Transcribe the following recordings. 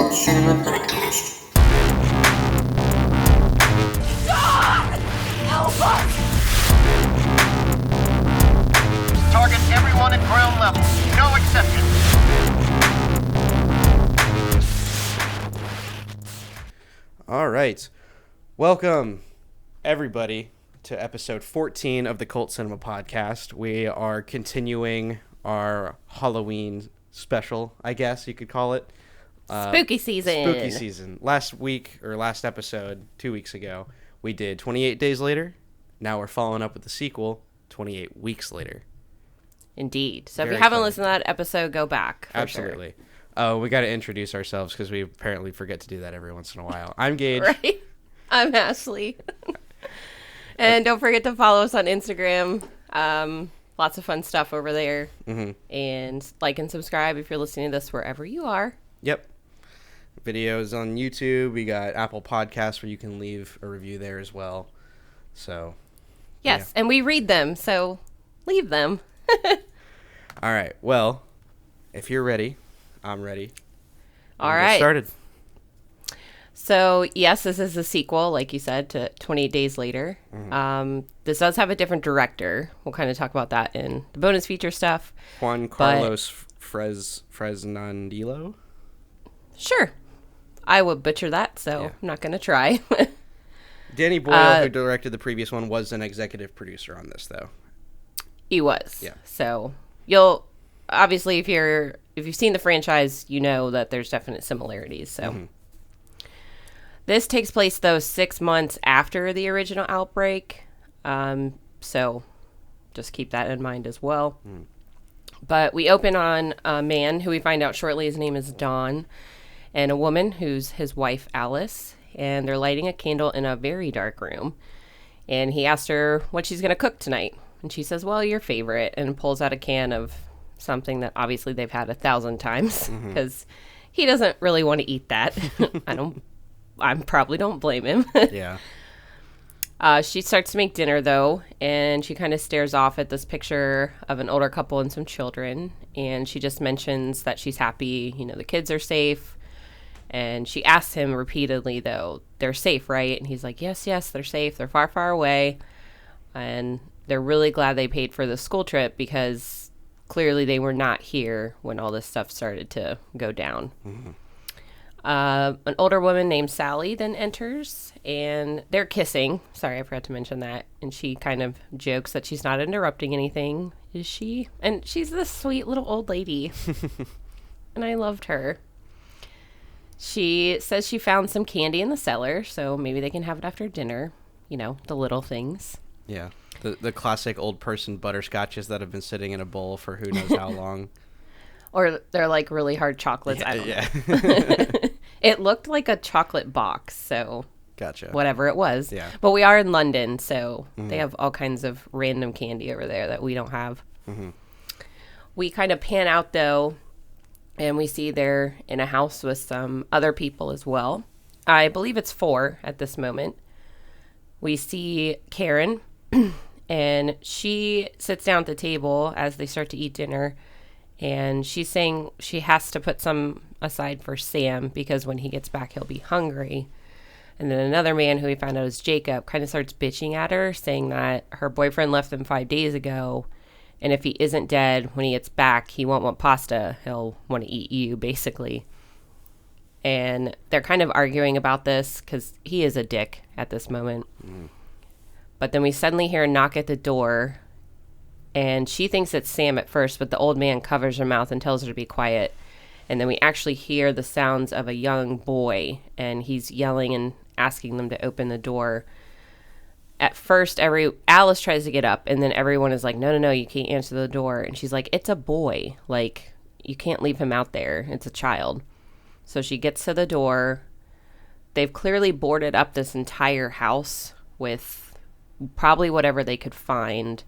Cult Cinema Podcast. God! Help us! Target everyone at ground level. No exceptions. All right. Welcome, everybody, to episode 14 of the Cult Cinema Podcast. We are continuing our Halloween special, I guess you could call it. Spooky season. Spooky season. Last episode, 2 weeks ago, we did 28 Days Later. Now we're following up with the sequel, 28 Weeks Later. Indeed. So Very if you haven't exciting. listened to that episode, go back. For Absolutely. Oh, we got to introduce ourselves because we apparently forget to do that every once in a while. I'm Gage. Sure. Right? I'm Ashley. And don't forget to follow us on Instagram. Lots of fun stuff over there. Mm-hmm. And like and subscribe if you're listening to this wherever you are. Yep. Videos on YouTube. We got Apple Podcasts where you can leave a review there as well. So, Yes, and we read them, so leave them. all right. Well, if you're ready, I'm ready. All We'll get right. started. So, yes, this is a sequel, like you said, to 28 Days Later. Mm-hmm. This does have a different director. We'll kind of talk about that in the bonus feature stuff. Juan Carlos Fresnadillo. Sure. I would butcher that, so Yeah. I'm not going to try. Danny Boyle, who directed the previous one, was an executive producer on this, though. He was. Yeah. So you'll obviously if you've seen the franchise, you know that there's definite similarities. So this takes place though 6 months after the original outbreak. So just keep that in mind as well. But we open on a man who we find out shortly his name is Don, and a woman who's his wife Alice, and they're lighting a candle in a very dark room. And he asked her what she's going to cook tonight. And she says, well, your favorite, and pulls out a can of something that obviously they've had 1,000 times because he doesn't really want to eat that. I probably don't blame him. Yeah. She starts to make dinner, though, and she kind of stares off at this picture of an older couple and some children. And she just mentions that she's happy, the kids are safe. And she asks him repeatedly, though, they're safe, right? And he's like, yes, they're safe. They're far, far away. And they're really glad they paid for the school trip because clearly they were not here when all this stuff started to go down. An older woman named Sally then enters, and they're kissing. Sorry, I forgot to mention that. And she kind of jokes that she's not interrupting anything, is she? And she's this sweet little old lady. And I loved her. She says she found some candy in the cellar, so maybe they can have it after dinner. The little things. Yeah. The classic old person butterscotches that have been sitting in a bowl for who knows how long. Or they're like really hard chocolates. I don't know. It looked like a chocolate box, so Gotcha. whatever it was. Yeah. But we are in London, so they have all kinds of random candy over there that we don't have. We kind of pan out, though, and we see they're in a house with some other people as well. I believe it's 4 at this moment. We see Karen, and she sits down at the table as they start to eat dinner, and she's saying she has to put some aside for Sam because when he gets back, he'll be hungry. And then another man who we found out is Jacob kind of starts bitching at her, saying that her boyfriend left them 5 days ago, and if he isn't dead, when he gets back, he won't want pasta. He'll want to eat you, basically. And they're kind of arguing about this because he is a dick at this moment. But then we suddenly hear a knock at the door, and she thinks it's Sam at first, but the old man covers her mouth and tells her to be quiet. And then we actually hear the sounds of a young boy, and he's yelling and asking them to open the door. At first, Alice tries to get up, and then everyone is like, no, you can't answer the door. And she's like, it's a boy. Like, you can't leave him out there. It's a child. So she gets to the door. They've clearly boarded up this entire house with probably whatever they could find.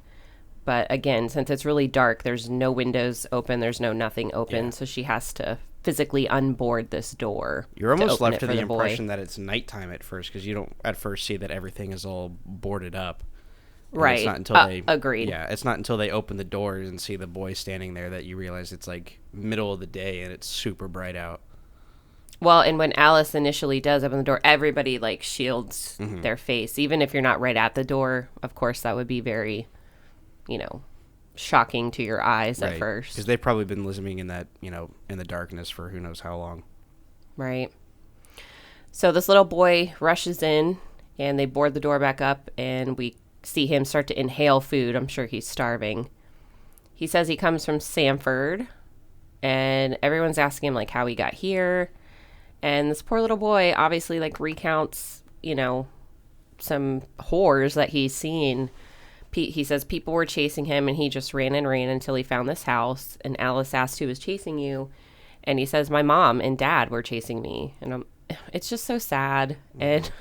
But again, since it's really dark, there's no windows open. There's nothing open. Yeah. So she has to physically unboard this door. You're almost open left it to for the boy. impression that it's nighttime at first because you don't at first see that everything is all boarded up. And Right. It's not until they Agreed. Yeah, it's not until they open the doors and see the boy standing there that you realize it's like middle of the day and it's super bright out. Well, and when Alice initially does open the door, everybody, like, shields their face. Even if you're not right at the door, of course, that would be very, shocking to your eyes at first. Because they've probably been living in that, in the darkness for who knows how long. Right. So this little boy rushes in, and they board the door back up, and we see him start to inhale food. I'm sure he's starving. He says he comes from Sanford, and everyone's asking him, like, how he got here. And this poor little boy obviously, like, recounts, some horrors that he's seen. He says people were chasing him, and he just ran and ran until he found this house. And Alice asked who was chasing you. And he says, my mom and dad were chasing me. And it's just so sad. And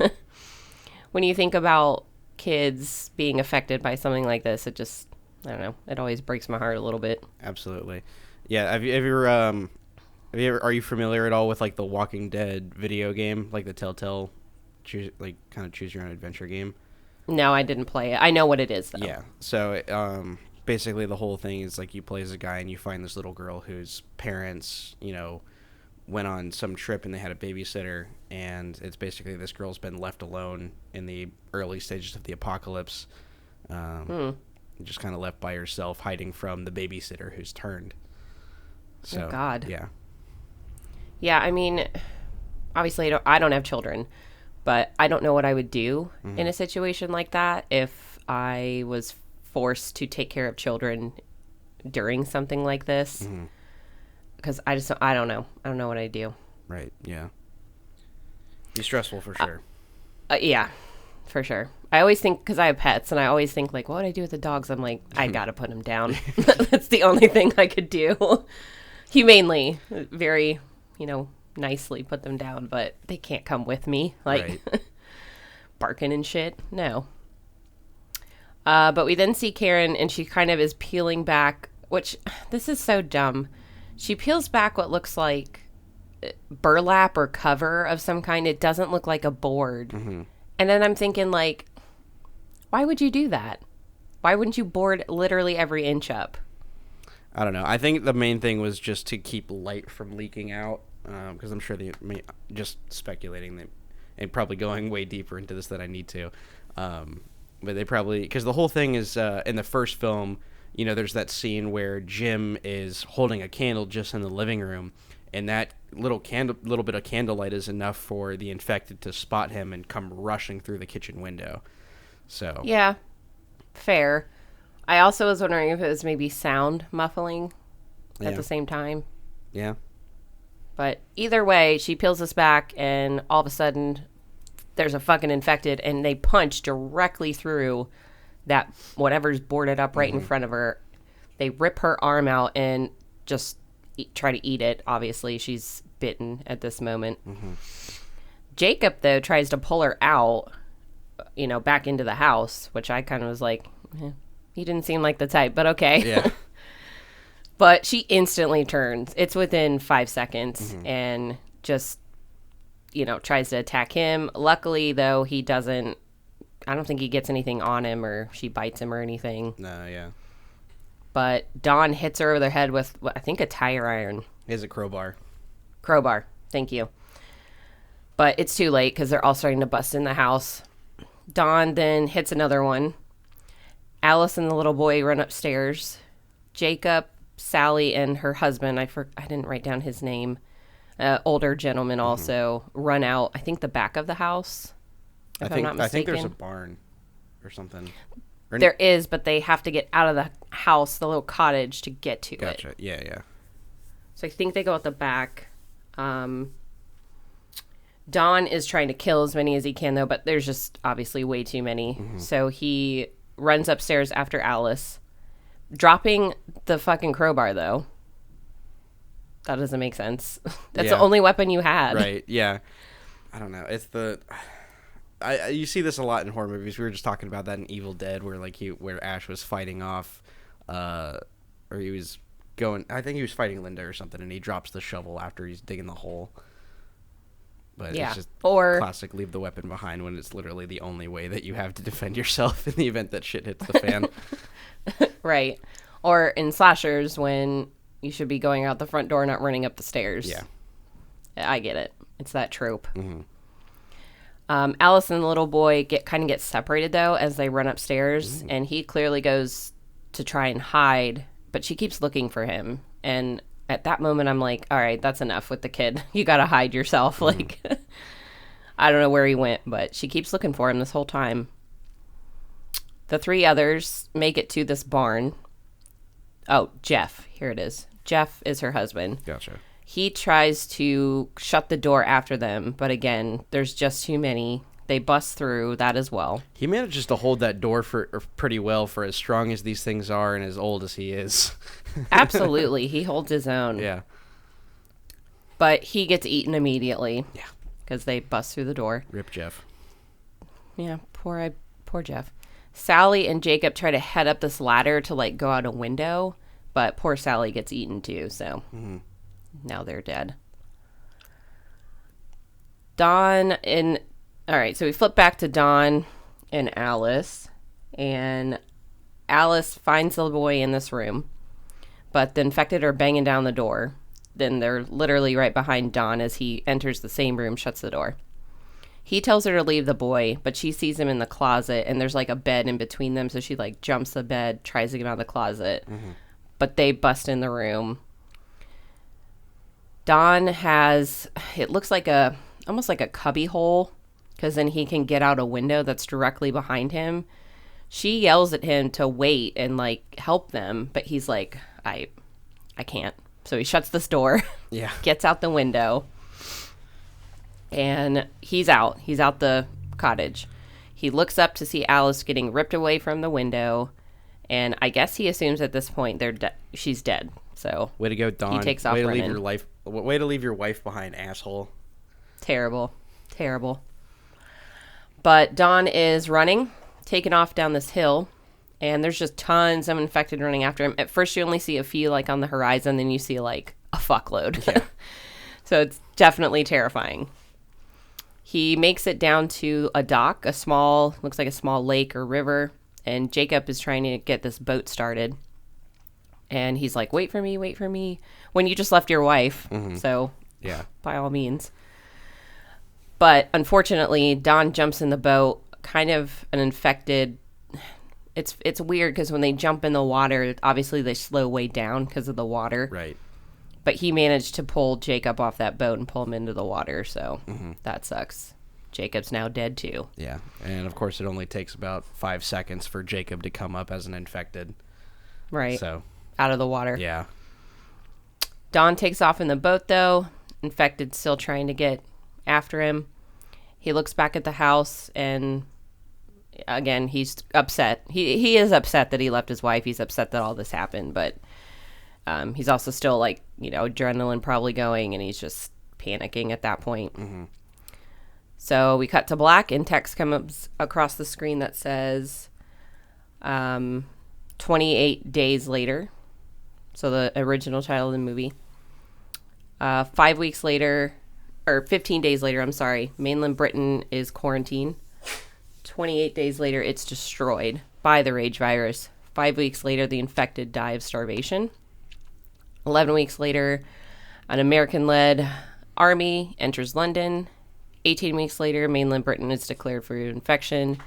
when you think about kids being affected by something like this, it just, I don't know, it always breaks my heart a little bit. Absolutely. Yeah, have you ever, are you familiar at all with, like, the Walking Dead video game, like the Telltale, choose your own adventure game? No, I didn't play it. I know what it is, though. Yeah. So, basically the whole thing is, like, you play as a guy and you find this little girl whose parents, went on some trip and they had a babysitter, and it's basically this girl's been left alone in the early stages of the apocalypse, just kind of left by herself, hiding from the babysitter who's turned. So, oh, God. Yeah. Yeah, I mean, obviously I don't have children, but I don't know what I would do in a situation like that if I was forced to take care of children during something like this. Because I don't know. I don't know what I'd do. Right, yeah. Be stressful for sure. Yeah, for sure. I always think, because I have pets, and I always think, like, what would I do with the dogs? I'm like, I gotta put them down. That's the only thing I could do. Humanely, very, nicely put them down, but they can't come with me, like, barking and shit. No. But we then see Karen, and she kind of is peeling back, which, this is so dumb. She peels back what looks like burlap or cover of some kind. It doesn't look like a board. And then I'm thinking, like, why would you do that? Why wouldn't you board literally every inch up? I don't know. I think the main thing was just to keep light from leaking out, because I'm sure just speculating, and probably going way deeper into this than I need to. But they probably, because the whole thing is, in the first film, there's that scene where Jim is holding a candle just in the living room, and that little bit of candlelight is enough for the infected to spot him and come rushing through the kitchen window. So yeah, fair. I also was wondering if it was maybe sound muffling at the same time. Yeah. But either way, she peels us back, and all of a sudden, there's a fucking infected, and they punch directly through that whatever's boarded up right in front of her. They rip her arm out and just try to eat it. Obviously, she's bitten at this moment. Jacob, though, tries to pull her out, back into the house, which I kind of was like, he didn't seem like the type, but okay. Yeah. But she instantly turns. It's within 5 seconds and just, tries to attack him. Luckily, though, he doesn't. I don't think he gets anything on him or she bites him or anything. No, yeah. But Dawn hits her over the head with, I think, a tire iron. He has a crowbar. Crowbar. Thank you. But it's too late because they're all starting to bust in the house. Dawn then hits another one. Alice and the little boy run upstairs. Jacob, Sally, and her husband, I didn't write down his name, older gentleman also, run out, I think, the back of the house. I'm not mistaken. I think there's a barn or something. There is, but they have to get out of the house, the little cottage, to get to it. Gotcha. Yeah. So I think they go at the back. Don is trying to kill as many as he can, though, but there's just obviously way too many. So he runs upstairs after Alice, dropping the fucking crowbar, though. That doesn't make sense. That's the only weapon you had. Right, yeah. I don't know. It's you see this a lot in horror movies. We were just talking about that in Evil Dead, where where Ash was fighting off, or he was going. I think he was fighting Linda or something, and he drops the shovel after he's digging the hole. But it's just classic leave the weapon behind when it's literally the only way that you have to defend yourself in the event that shit hits the fan. Right. Or in slashers when you should be going out the front door, not running up the stairs. Yeah. I get it. It's that trope. Alice and the little boy get separated, though, as they run upstairs. And he clearly goes to try and hide, but she keeps looking for him. And at that moment, I'm like, all right, that's enough with the kid. You got to hide yourself. Like, I don't know where he went, but she keeps looking for him this whole time. The three others make it to this barn. Oh, Jeff. Here it is. Jeff is her husband. Gotcha. He tries to shut the door after them, but again, there's just too many. They bust through that as well. He manages to hold that door for pretty well for as strong as these things are and as old as he is. Absolutely. He holds his own. Yeah. But he gets eaten immediately. Yeah. Because they bust through the door. Rip Jeff. Yeah, poor Jeff. Sally and Jacob try to head up this ladder to, like, go out a window, but poor Sally gets eaten too, so now they're dead. All right, so we flip back to Dawn and Alice, and Alice finds the boy in this room, but the infected are banging down the door. Then they're literally right behind Dawn as he enters the same room, shuts the door. He tells her to leave the boy, but she sees him in the closet, and there's like a bed in between them, so she like jumps the bed, tries to get out of the closet, but they bust in the room. Dawn has, it looks like almost like a cubby hole, because then he can get out a window that's directly behind him. She yells at him to wait and like help them, but he's like, I can't. So he shuts this door, gets out the window, and he's out the cottage. He looks up to see Alice getting ripped away from the window, and I guess he assumes at this point she's dead. So way to go, Dawn. He takes off way to running. Way to leave your wife behind, asshole. Terrible. But Dawn is running, taking off down this hill, and there's just tons of infected running after him. At first, you only see a few like on the horizon, then you see like a fuckload. Yeah. So it's definitely terrifying. He makes it down to a dock, looks like a small lake or river, and Jacob is trying to get this boat started. And he's like, wait for me, when you just left your wife. So, yeah, by all means. But unfortunately, Dawn jumps in the boat, kind of an infected. It's weird because when they jump in the water, obviously they slow way down because of the water. Right. But he managed to pull Jacob off that boat and pull him into the water, so that sucks. Jacob's now dead too. Yeah, and of course it only takes about 5 seconds for Jacob to come up as an infected. Right. So out of the water. Yeah. Dawn takes off in the boat, though. Infected still trying to get after him. He looks back at the house, and again, he's upset. He is upset that he left his wife. He's upset that all this happened, but he's also still like, adrenaline probably going, and he's just panicking at that point. So we cut to black, and text comes across the screen that says 28 days later. So the original title of the movie. 5 weeks later, or 15 days later, I'm sorry, mainland Britain is quarantined. 28 days later, it's destroyed by the rage virus. 5 weeks later, the infected die of starvation. 11 weeks later, an American-led army enters London. 18 weeks later, mainland Britain is declared free of infection.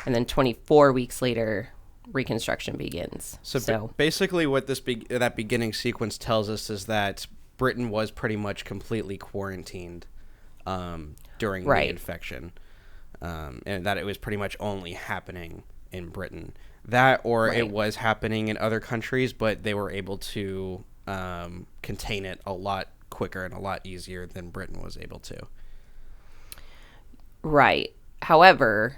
And then 24 weeks later, Reconstruction begins. So basically what that beginning sequence tells us is that Britain was pretty much completely quarantined during the infection. And that it was pretty much only happening in Britain. That or it was happening in other countries, but they were able to contain it a lot quicker and a lot easier than Britain was able to. Right. However,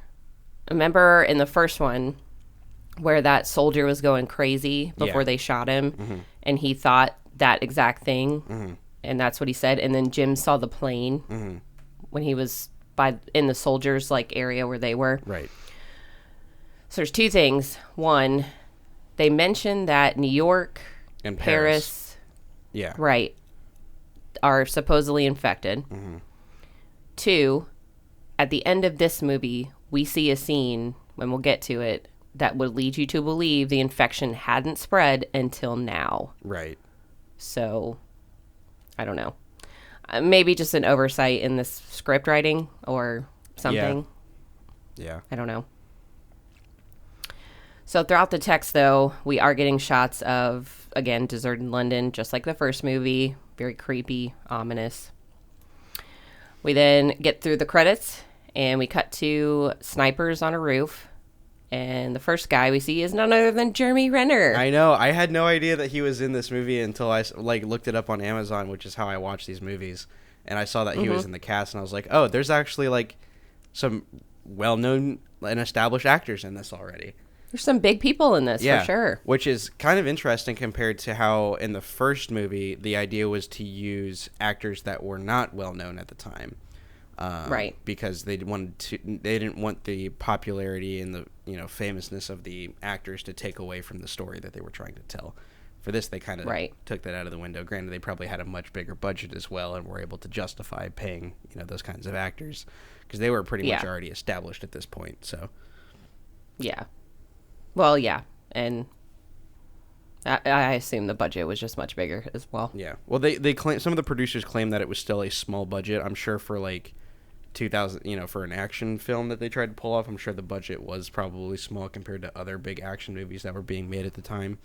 remember in the first one where that soldier was going crazy before they shot him, and he thought that exact thing, and that's what he said. And then Jim saw the plane when he was in the soldiers like area where they were. Right. So there's two things. One, they mentioned that New York and Paris, are supposedly infected. Two, at the end of this movie, we see a scene, when we'll get to it, that would lead you to believe the infection hadn't spread until now. Right. So, I don't know. maybe just an oversight in this script writing or something. Yeah. I don't know. So throughout the text, though, we are getting shots of, again, deserted London, just like the first movie. Very creepy, ominous. We then get through the credits, and we cut to snipers on a roof. And the first guy we see is none other than Jeremy Renner. I know. I had no idea that he was in this movie until I looked it up on Amazon, which is how I watch these movies. And I saw that he was in the cast, and I was like, oh, there's actually some well-known and established actors in this already. There's some big people in this, for sure. Which is kind of interesting compared to how in the first movie the idea was to use actors that were not well-known at the time. Right. Because they didn't want the popularity and the famousness of the actors to take away from the story that they were trying to tell. For this, they kind of took that out of the window. Granted, they probably had a much bigger budget as well and were able to justify paying those kinds of actors because they were pretty much already established at this point. So. Yeah. Well, yeah, and I assume the budget was just much bigger as well. Yeah. Well, they claim, some of the producers claim that it was still a small budget. I'm sure for 2000, for an action film that they tried to pull off, I'm sure the budget was probably small compared to other big action movies that were being made at the time.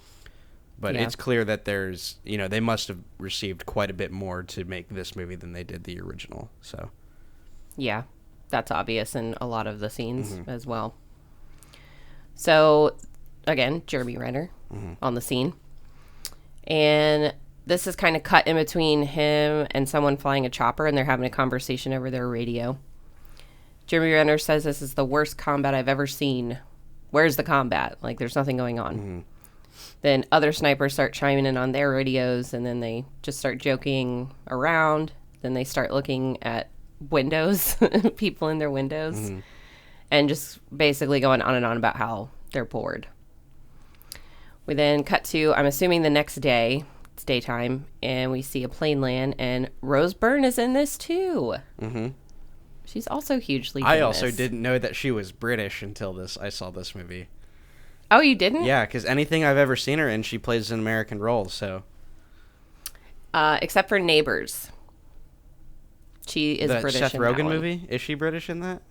But it's clear that there's, they must have received quite a bit more to make this movie than they did the original. So. Yeah, that's obvious in a lot of the scenes as well. So, again, Jeremy Renner on the scene. And this is kind of cut in between him and someone flying a chopper, and they're having a conversation over their radio. Jeremy Renner says this is the worst combat I've ever seen. Where's the combat? There's nothing going on. Then other snipers start chiming in on their radios, and then they just start joking around. Then they start looking at windows, people in their windows, and just basically going on and on about how they're bored. We then cut to, I'm assuming the next day, it's daytime, and we see a plane land, and Rose Byrne is in this too. She's also hugely famous. I also didn't know that she was British until I saw this movie. Oh, you didn't? Yeah, because anything I've ever seen her in, she plays an American role, so. Except for Neighbors. She is British Seth in that Rogen one. movie? Is she British in that?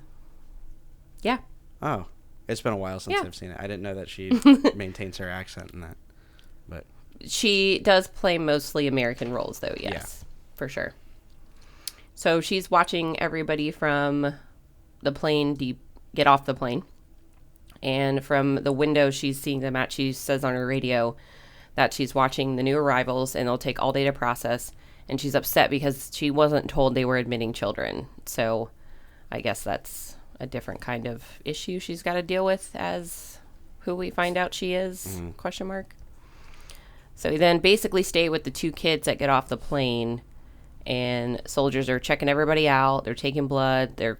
Yeah. Oh. It's been a while since I've seen it. I didn't know that she maintains her accent in that. But she does play mostly American roles, though, yes. For sure. So she's watching everybody from the plane get off the plane. And from the window she's seeing them at, she says on her radio that she's watching the new arrivals, and they'll take all day to process. And she's upset because she wasn't told they were admitting children. So I guess that's a different kind of issue she's got to deal with as who we find out she is, ? So we then basically stay with the two kids that get off the plane, and soldiers are checking everybody out. They're taking blood. They're,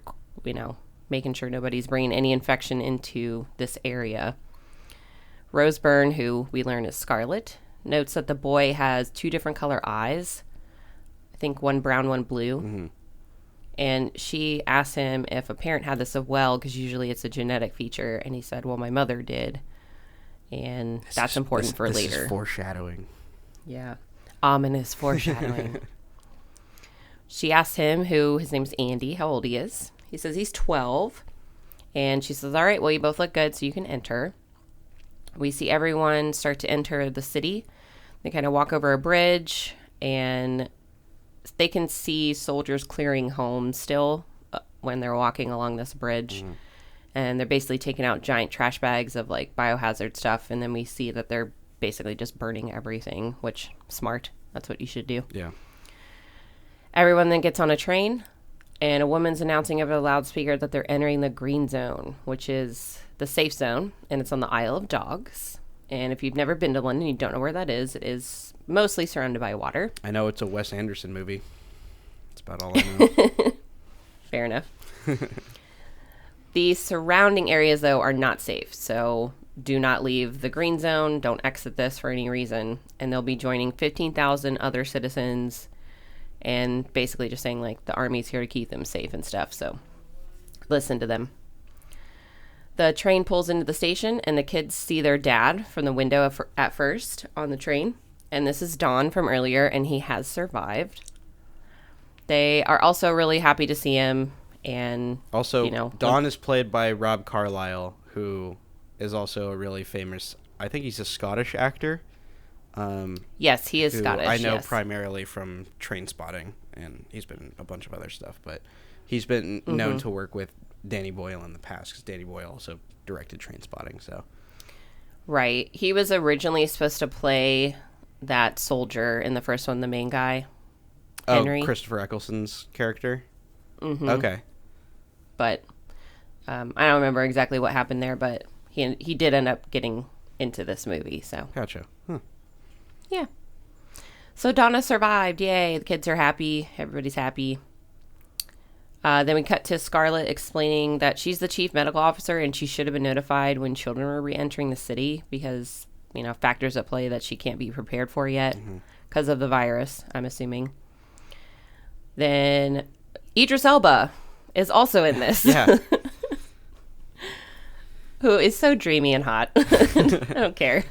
making sure nobody's bringing any infection into this area. Rose Byrne, who we learn is Scarlet, notes that the boy has two different color eyes. I think one brown, one blue. And she asked him if a parent had this as well, because usually it's a genetic feature. And he said, well, my mother did. And that's important for later. This is foreshadowing. Yeah. Ominous foreshadowing. She asked him his name's Andy, how old he is. He says he's 12. And she says, all right, well, you both look good, so you can enter. We see everyone start to enter the city. They kind of walk over a bridge, and they can see soldiers clearing homes still when they're walking along this bridge. And they're basically taking out giant trash bags of biohazard stuff. And then we see that they're basically just burning everything, which smart. That's what you should do. Yeah. Everyone then gets on a train, and a woman's announcing over the loudspeaker that they're entering the green zone, which is the safe zone. And it's on the Isle of Dogs. And if you've never been to London, you don't know where that is. It is mostly surrounded by water. I know it's a Wes Anderson movie. That's about all I know. Fair enough. The surrounding areas, though, are not safe. So do not leave the green zone. Don't exit this for any reason. And they'll be joining 15,000 other citizens and basically just saying, the army's here to keep them safe and stuff. So listen to them. The train pulls into the station, and the kids see their dad from the window at first on the train. And this is Don from earlier, and he has survived. They are also really happy to see him. And also, Don is played by Rob Carlyle, who is also a really famous, I think he's a Scottish actor. Yes, he is Scottish. I know primarily from Trainspotting, and he's been in a bunch of other stuff, but he's been known to work with Danny Boyle in the past, because Danny Boyle also directed Trainspotting. So, right, he was originally supposed to play that soldier in the first one, the main guy, Henry. Oh, Christopher Eccleston's character. Mm-hmm. Okay, but I don't remember exactly what happened there, but he did end up getting into this movie. So gotcha. Huh. Yeah. So Donna survived. Yay. The kids are happy. Everybody's happy. Then we cut to Scarlett explaining that she's the chief medical officer and she should have been notified when children were re-entering the city because, factors at play that she can't be prepared for yet because of the virus, I'm assuming. Then Idris Elba is also in this. Yeah. Who is so dreamy and hot. I don't care.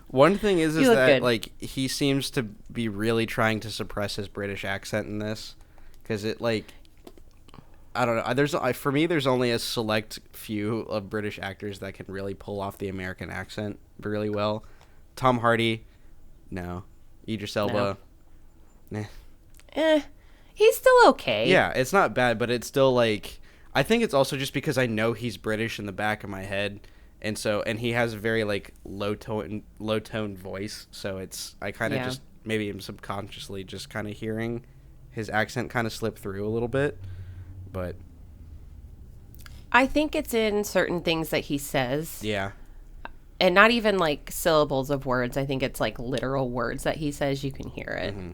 One thing is that good. He seems to be really trying to suppress his British accent in this, because it I don't know. For me, there's only a select few of British actors that can really pull off the American accent really well. Tom Hardy, no. Idris Elba, nah. He's still okay. Yeah, it's not bad, but it's still I think it's also just because I know he's British in the back of my head. And he has a very low tone voice, so I kind of just maybe am subconsciously just kind of hearing his accent kind of slip through a little bit, but I think it's in certain things that he says. Yeah. And not even syllables of words. I think it's literal words that he says. You can hear it. Mm-hmm.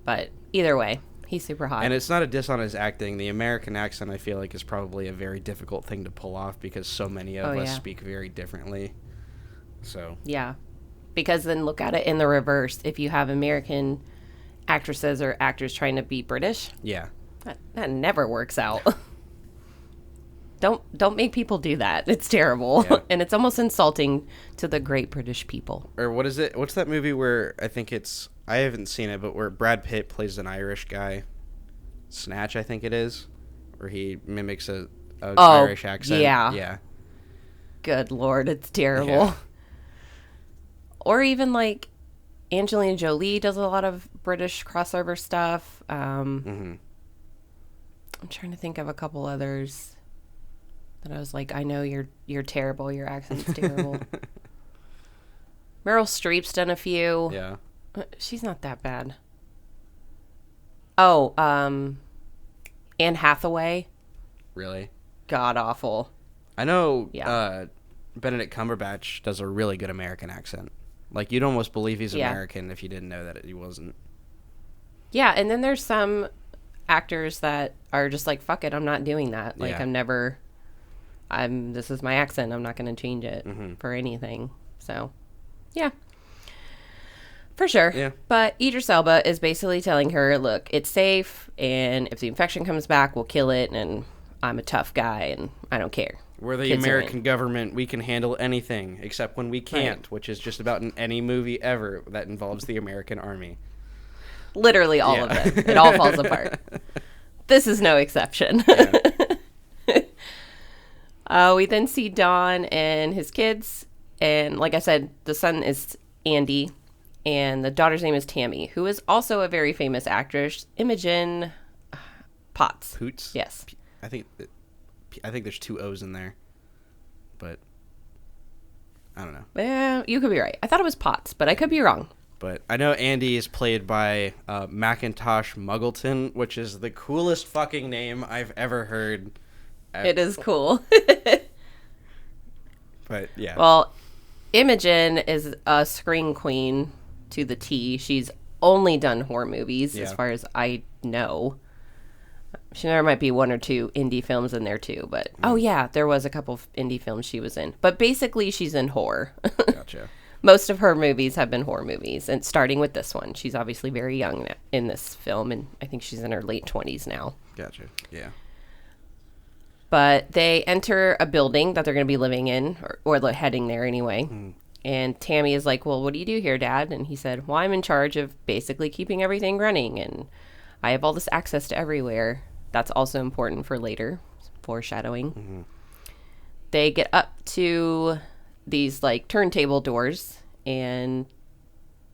But either way, he's super hot. And it's not a diss on his acting. The American accent, I feel is probably a very difficult thing to pull off because so many of us speak very differently. So yeah, because then look at it in the reverse. If you have American actresses or actors trying to be British, that never works out. Don't make people do that. It's terrible, and it's almost insulting to the great British people. Or what is it? What's that movie where I haven't seen it, but where Brad Pitt plays an Irish guy? Snatch, I think it is, where he mimics a Irish accent. Yeah. Good Lord, it's terrible. Yeah. Or even Angelina Jolie does a lot of British crossover stuff. I'm trying to think of a couple others that I was I know you're terrible. Your accent's terrible. Meryl Streep's done a few. Yeah. She's not that bad. Oh, Anne Hathaway. Really? God awful. I know Benedict Cumberbatch does a really good American accent. You'd almost believe he's American if you didn't know that he wasn't. Yeah, and then there's some actors that are just fuck it, I'm not doing that. This is my accent. I'm not going to change it for anything. So, yeah. For sure. Yeah. But Idris Elba is basically telling her, look, it's safe, and if the infection comes back, we'll kill it, and I'm a tough guy, and I don't care. We're the American government. We can handle anything, except when we can't, which is just about in any movie ever that involves the American army. Literally all of them. It all falls apart. This is no exception. Yeah. We then see Don and his kids, and like I said, the son is Andy, and the daughter's name is Tammy, who is also a very famous actress, Imogen Potts. Poots? Yes. I think there's 2 O's in there, but I don't know. You could be right. I thought it was Potts, but I could be wrong. But I know Andy is played by Macintosh Muggleton, which is the coolest fucking name I've ever heard. It is cool. But yeah. Well, Imogen is a screen queen to the T. She's only done horror movies, as far as I know. There might be 1 or 2 indie films in there too, but there was a couple of indie films she was in. But basically, she's in horror. Gotcha. Most of her movies have been horror movies, and starting with this one. She's obviously very young in this film, and I think she's in her late 20s now. Gotcha. Yeah. But they enter a building that they're going to be living in, or heading there anyway. And Tammy is like, well, what do you do here, Dad? And he said, well, I'm in charge of basically keeping everything running. And I have all this access to everywhere. That's also important for later. Foreshadowing. Mm-hmm. They get up to these, like, turntable doors, and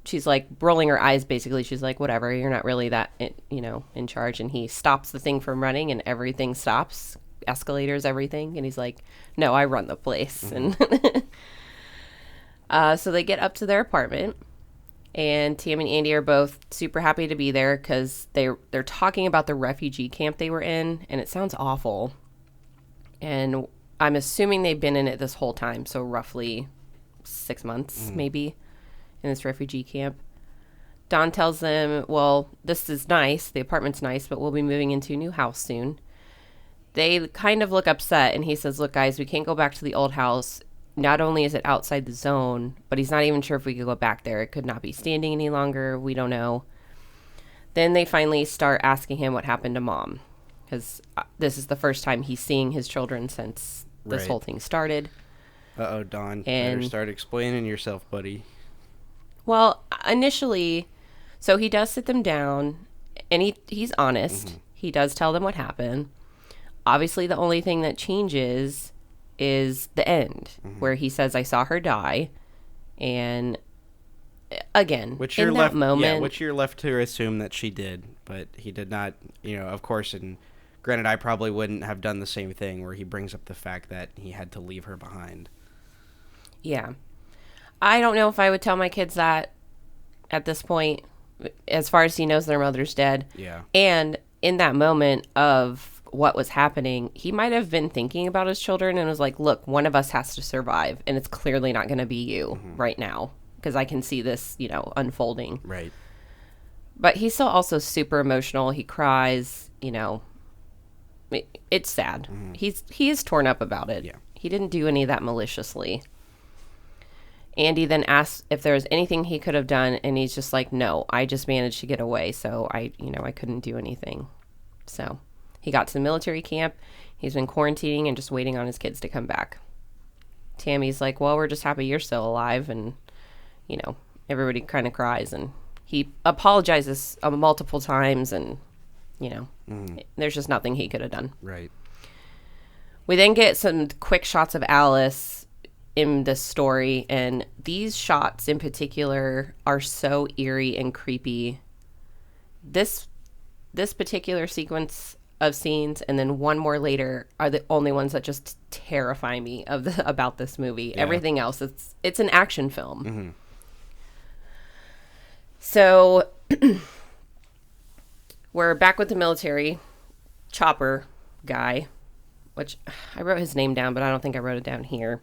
she's, like, rolling her eyes, basically. She's like, whatever, you're not really that, in charge. And he stops the thing from running, and everything stops. Escalators, everything. And he's like, no, I run the place. Mm-hmm. And so they get up to their apartment, and Tammy and Andy are both super happy to be there because they're talking about the refugee camp they were in, and it sounds awful. And I'm assuming they've been in it this whole time, so roughly 6 months, maybe, in this refugee camp. Don tells them, well, this is nice, the apartment's nice, but we'll be moving into a new house soon. They kind of look upset, and he says, look, guys, we can't go back to the old house. Not only is it outside the zone, but he's not even sure if we could go back there. It could not be standing any longer. We don't know. Then they finally start asking him what happened to Mom, because this is the first time he's seeing his children since this whole thing started. Uh-oh, Don. And better start explaining yourself, buddy. Well, initially, so he does sit them down, and he's honest. Mm-hmm. He does tell them what happened. Obviously, the only thing that changes is the end, where he says, I saw her die. And again, which in that moment... Yeah, which you're left to assume that she did, but he did not, of course, and granted, I probably wouldn't have done the same thing where he brings up the fact that he had to leave her behind. Yeah. I don't know if I would tell my kids that at this point, as far as he knows their mother's dead. Yeah. And in that moment of what was happening, he might have been thinking about his children and was like, look, one of us has to survive, and it's clearly not going to be you right now, because I can see this, unfolding. Right. But he's still also super emotional. He cries, it's sad. He is torn up about it. Yeah. He didn't do any of that maliciously. Andy then asks if there was anything he could have done, and he's just like, no, I just managed to get away, so I couldn't do anything. So he got to the military camp. He's been quarantining and just waiting on his kids to come back. Tammy's like, well, we're just happy you're still alive, and everybody kind of cries, and he apologizes multiple times, and there's just nothing he could have done. Right. We then get some quick shots of Alice in this story, and these shots in particular are so eerie and creepy. This particular sequence of scenes, and then one more later, are the only ones that just terrify me about this movie. Yeah. Everything else, it's an action film. Mm-hmm. So we're back with the military. Chopper guy, which I wrote his name down, but I don't think I wrote it down here.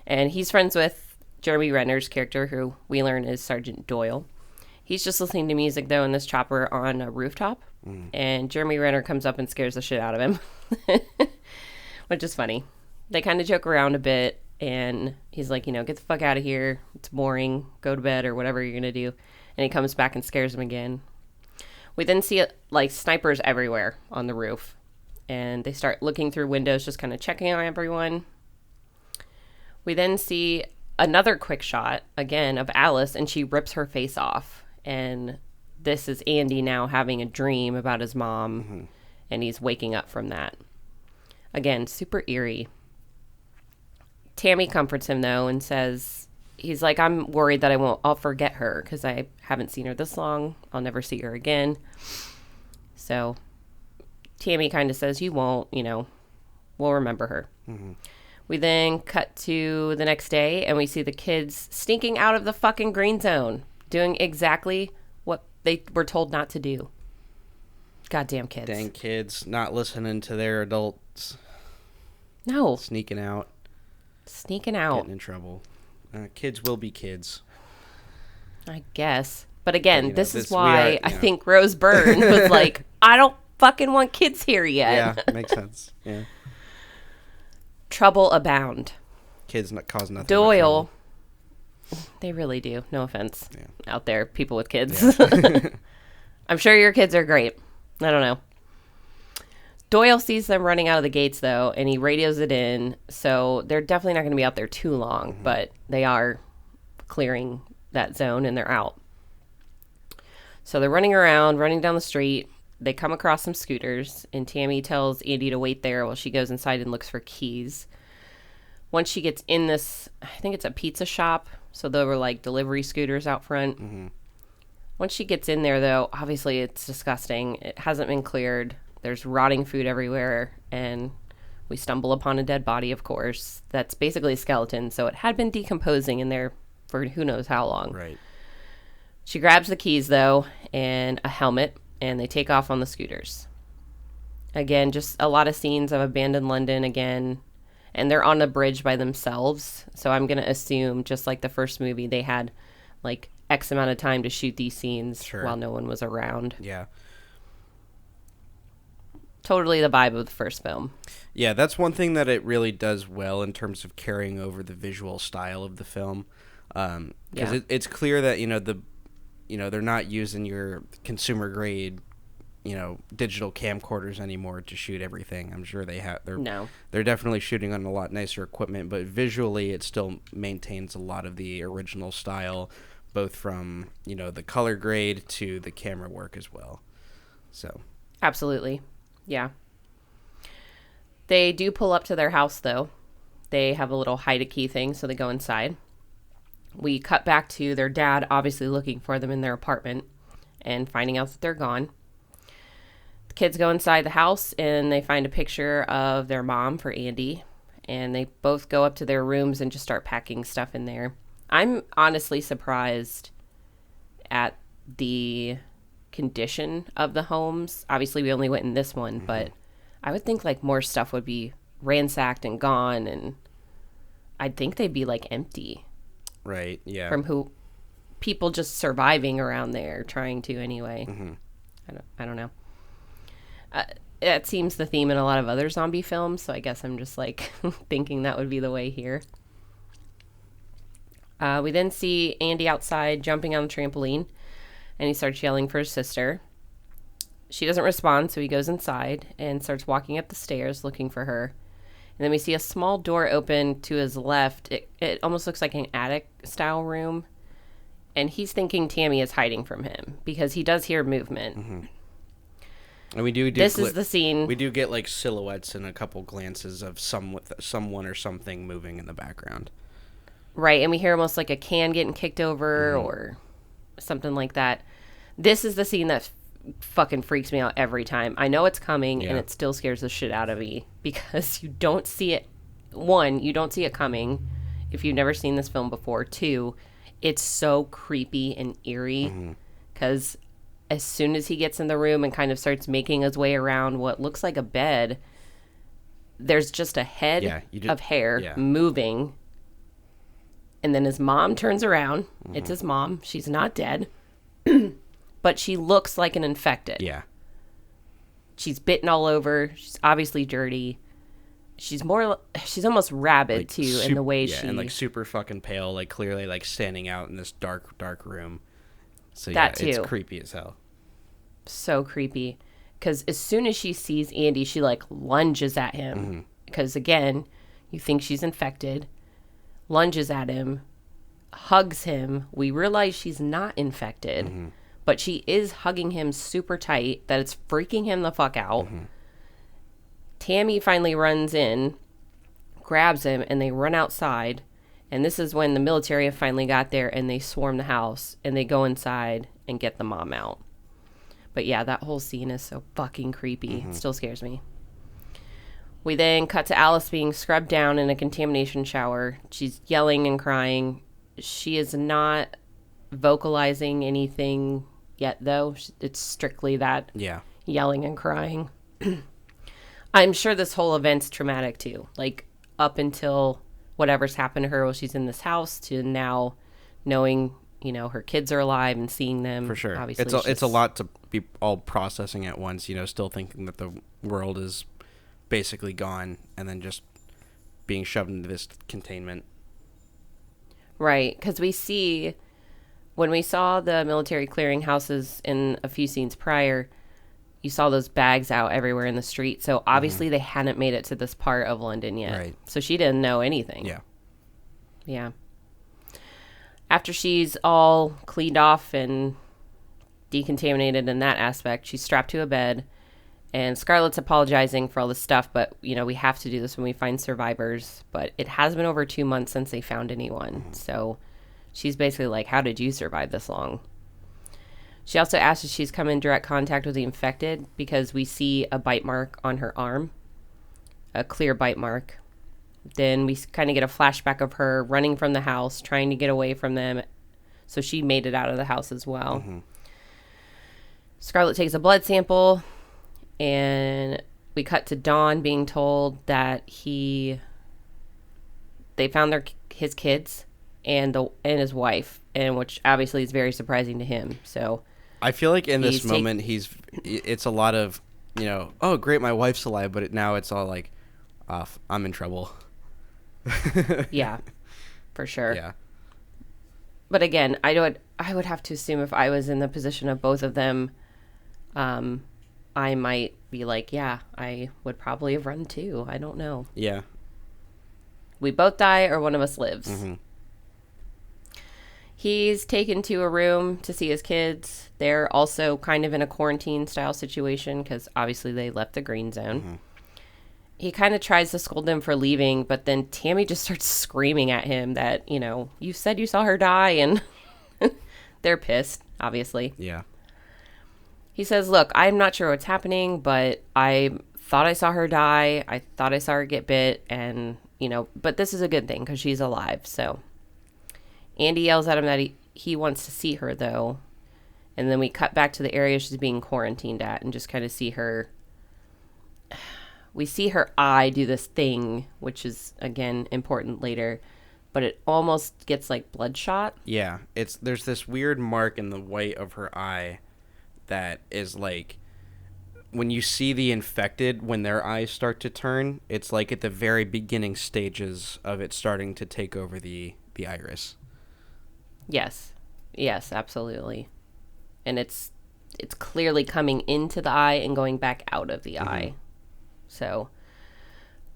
And he's friends with Jeremy Renner's character, who we learn is Sergeant Doyle. He's just listening to music, though, in this chopper on a rooftop. And Jeremy Renner comes up and scares the shit out of him, which is funny. They kind of joke around a bit, and he's like, get the fuck out of here. It's boring. Go to bed or whatever you're going to do. And he comes back and scares him again. We then see, snipers everywhere on the roof. And they start looking through windows, just kind of checking on everyone. We then see another quick shot, again, of Alice, and she rips her face off. And this is Andy now having a dream about his mom, and he's waking up from that. Again, super eerie. Tammy comforts him, though, and says, he's like, I'm worried that I'll forget her, because I haven't seen her this long. I'll never see her again. So Tammy kind of says, you won't, we'll remember her. Mm-hmm. We then cut to the next day, and we see the kids sneaking out of the fucking green zone, doing exactly what they were told not to do. Goddamn kids. Dang kids, not listening to their adults. No. Sneaking out. Getting in trouble. Kids will be kids. I guess. But again, this is why I think Rose Byrne was like, I don't fucking want kids here yet. Yeah, makes sense. Yeah. Trouble abound. Kids cause nothing. Doyle. They really do. No offense. Yeah. Out there, people with kids. Yeah. I'm sure your kids are great. I don't know. Doyle sees them running out of the gates, though, and he radios it in. So they're definitely not going to be out there too long, but they are clearing that zone, and they're out. So they're running around, running down the street. They come across some scooters, and Tammy tells Andy to wait there while she goes inside and looks for keys. Once she gets in this, I think it's a pizza shop, so there were like delivery scooters out front. Mm-hmm. Once she gets in there, though, obviously it's disgusting. It hasn't been cleared. There's rotting food everywhere, and we stumble upon a dead body, of course. That's basically a skeleton, so it had been decomposing in there for who knows how long. Right. She grabs the keys, though, and a helmet, and they take off on the scooters. Again, just a lot of scenes of abandoned London again, and they're on a bridge by themselves, so I'm going to assume, just like the first movie, they had, like, X amount of time to shoot these scenes while no one was around. Yeah. Totally the vibe of the first film. Yeah, that's one thing that it really does well in terms of carrying over the visual style of the film. Because it's clear that, they're not using your consumer grade, digital camcorders anymore to shoot everything. I'm sure they're definitely shooting on a lot nicer equipment, but visually it still maintains a lot of the original style, both from, the color grade to the camera work as well. So absolutely. Yeah. They do pull up to their house, though. They have a little hide-a-key thing, so they go inside. We cut back to their dad obviously looking for them in their apartment and finding out that they're gone. The kids go inside the house, and they find a picture of their mom for Andy, and they both go up to their rooms and just start packing stuff in there. I'm honestly surprised at the condition of the homes. Obviously, we only went in this one, but I would think like more stuff would be ransacked and gone, and I'd think they'd be like empty. Right, yeah. From people just surviving around there, trying to anyway. Mm-hmm. I don't know. That seems the theme in a lot of other zombie films, so I guess I'm just like thinking that would be the way here. We then see Andy outside jumping on the trampoline, and he starts yelling for his sister. She doesn't respond, so he goes inside and starts walking up the stairs looking for her. And then we see a small door open to his left. It almost looks like an attic-style room. And he's thinking Tammy is hiding from him because he does hear movement. Mm-hmm. And we do this is the scene. We do get like silhouettes and a couple glances of someone or something moving in the background. Right, and we hear almost like a can getting kicked over or something like that. This is the scene that fucking freaks me out every time. I know it's coming, and it still scares the shit out of me because you don't see it. One, you don't see it coming if you've never seen this film before. Two, it's so creepy and eerie because as soon as he gets in the room and kind of starts making his way around what looks like a bed, there's just a head of hair moving. And then his mom turns around. It's his mom. She's not dead. But she looks like an infected. Yeah. She's bitten all over. She's obviously dirty. She's almost rabid, like, too, in the way she... and, like, super fucking pale, like, clearly, like, standing out in this dark, dark room. So, that too. It's creepy as hell. So creepy. Because as soon as she sees Andy, she, like, lunges at him. Because, again, you think she's infected. Lunges at him. Hugs him. We realize she's not infected. But she is hugging him super tight that it's freaking him the fuck out. Tammy finally runs in, grabs him, and they run outside. And this is when the military have finally got there and they swarm the house and they go inside and get the mom out. But yeah, that whole scene is so fucking creepy. It still scares me. We then cut to Alice being scrubbed down in a contamination shower. She's yelling and crying. She is not vocalizing anything yet, though. It's strictly that yelling and crying. I'm sure this whole event's traumatic, too. Like, up until whatever's happened to her while she's in this house to now knowing, her kids are alive and seeing them. For sure. Obviously, it's a lot to be all processing at once, still thinking that the world is basically gone and then just being shoved into this containment. Right, because when we saw the military clearing houses in a few scenes prior, you saw those bags out everywhere in the street. So obviously they hadn't made it to this part of London yet. Right. So she didn't know anything. Yeah. Yeah. After she's all cleaned off and decontaminated in that aspect. She's strapped to a bed, and Scarlett's apologizing for all this stuff, but, we have to do this when we find survivors. But it has been over 2 months since they found anyone. So she's basically like, how did you survive this long? She also asks if she's come in direct contact with the infected, because we see a bite mark on her arm, a clear bite mark. Then we kind of get a flashback of her running from the house, trying to get away from them. So she made it out of the house as well. Scarlett takes a blood sample, and we cut to Dawn being told that they found his kids and his wife, and which obviously is very surprising to him. So I feel like in this moment it's a lot of, oh great, my wife's alive, but now it's all like, I'm in trouble. Yeah, for sure. Yeah. But again, I would have to assume if I was in the position of both of them, I might be like, yeah, I would probably have run too. I don't know. Yeah. We both die or one of us lives. He's taken to a room to see his kids. They're also kind of in a quarantine style situation because obviously they left the green zone. He kind of tries to scold them for leaving, but then Tammy just starts screaming at him that, you said you saw her die, and they're pissed, obviously. Yeah. He says, look, I'm not sure what's happening, but I thought I saw her die. I thought I saw her get bit, and, but this is a good thing because she's alive, so. Andy yells at him that he wants to see her, though, and then we cut back to the area she's being quarantined at and just kind of see her. We see her eye do this thing, which is, again, important later, but it almost gets like bloodshot. Yeah, there's this weird mark in the white of her eye that is like, when you see the infected, when their eyes start to turn, it's like at the very beginning stages of it starting to take over the iris. Yes, absolutely. And it's clearly coming into the eye and going back out of the eye. So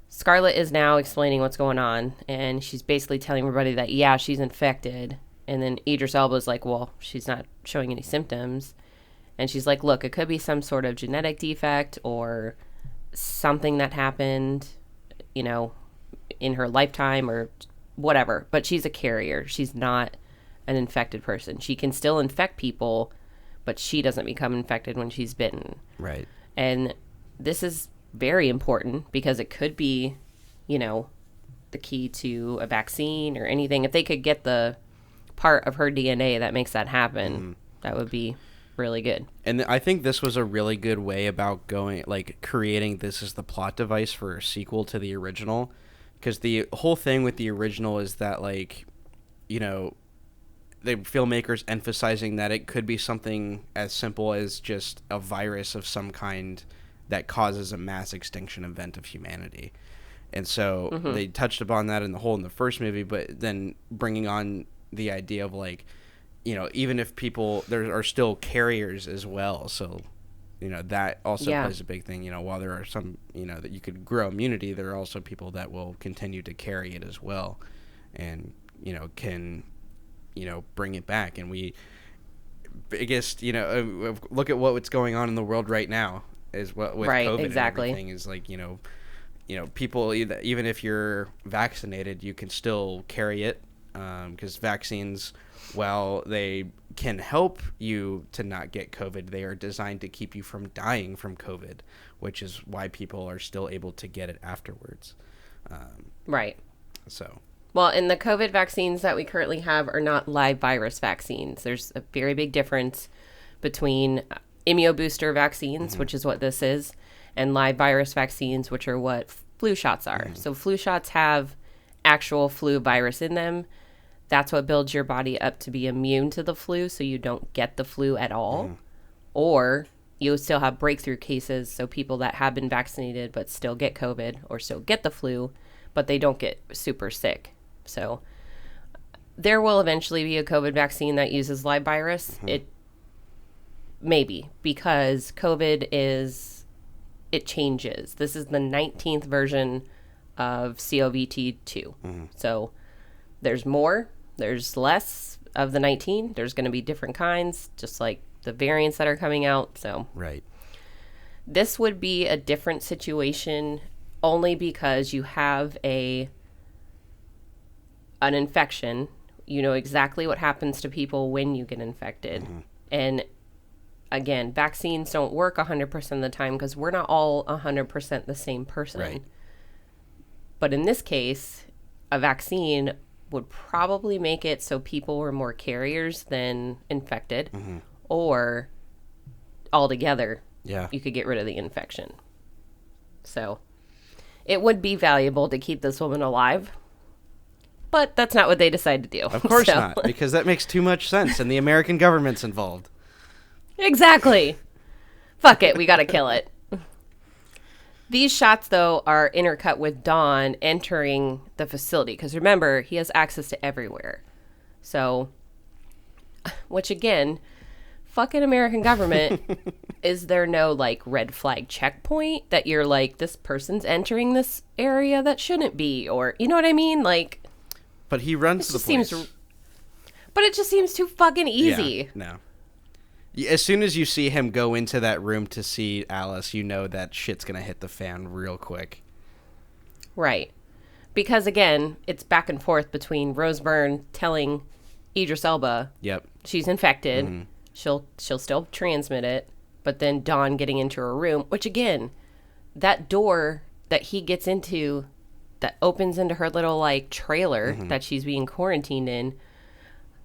Scarlett is now explaining what's going on, and she's basically telling everybody that, yeah, she's infected. And then Idris Elba's like, well, she's not showing any symptoms. And she's like, look, it could be some sort of genetic defect or something that happened, in her lifetime or whatever. But she's a carrier. She's not an infected person. She can still infect people, but she doesn't become infected when she's bitten. Right. And this is very important because it could be, the key to a vaccine or anything. If they could get the part of her DNA that makes that happen, that would be really good. And I think this was a really good way about creating this as the plot device for a sequel to the original. Because the whole thing with the original is that, the filmmakers emphasizing that it could be something as simple as just a virus of some kind that causes a mass extinction event of humanity. And so they touched upon that in the first movie, but then bringing on the idea of even if people, there are still carriers as well. So, that also plays a big thing. While there are some, that you could grow immunity, there are also people that will continue to carry it as well and, can, bring it back. And we, biggest, look at what's going on in the world right now. Is what with COVID exactly. and everything is people, even if you're vaccinated, you can still carry it because vaccines, while they can help you to not get COVID, they are designed to keep you from dying from COVID, which is why people are still able to get it afterwards. Right. So. Well, and the COVID vaccines that we currently have are not live virus vaccines. There's a very big difference between immunobooster vaccines, which is what this is, and live virus vaccines, which are what flu shots are. So flu shots have actual flu virus in them. That's what builds your body up to be immune to the flu, so you don't get the flu at all. Or you still have breakthrough cases, so people that have been vaccinated but still get COVID or still get the flu, but they don't get super sick. So there will eventually be a COVID vaccine that uses live virus. Maybe, because COVID it changes. This is the 19th version of COVID-2. So there's more, there's less of the 19. There's going to be different kinds, just like the variants that are coming out. So Right. this would be a different situation only because you have an infection. You know exactly what happens to people when you get infected. And again, vaccines don't work 100% of the time because we're not all 100% the same person. Right. But in this case, a vaccine would probably make it so people were more carriers than infected, or altogether, Yeah. you could get rid of the infection. So it would be valuable to keep this woman alive, but that's not what they decide to do. Of course So- not, because that makes too much sense, and the American government's involved. Exactly. Fuck it, we gotta kill it. These shots, though, are intercut with Dawn entering the facility. Because remember, he has access to everywhere. So, which again, fucking American government, is there no, like, red flag checkpoint that you're like, this person's entering this area that shouldn't be? Or, you know what I mean? Like, But he runs to the just place. but it just seems too fucking easy. Yeah, no. As soon as you see him go into that room to see Alice, you know that shit's going to hit the fan real quick. Right. Because, again, it's back and forth between Rose Byrne telling Idris Elba Yep. she's infected. She'll still transmit it. But then Dawn getting into her room, which, again, that door that he gets into that opens into her little, like, trailer that she's being quarantined in,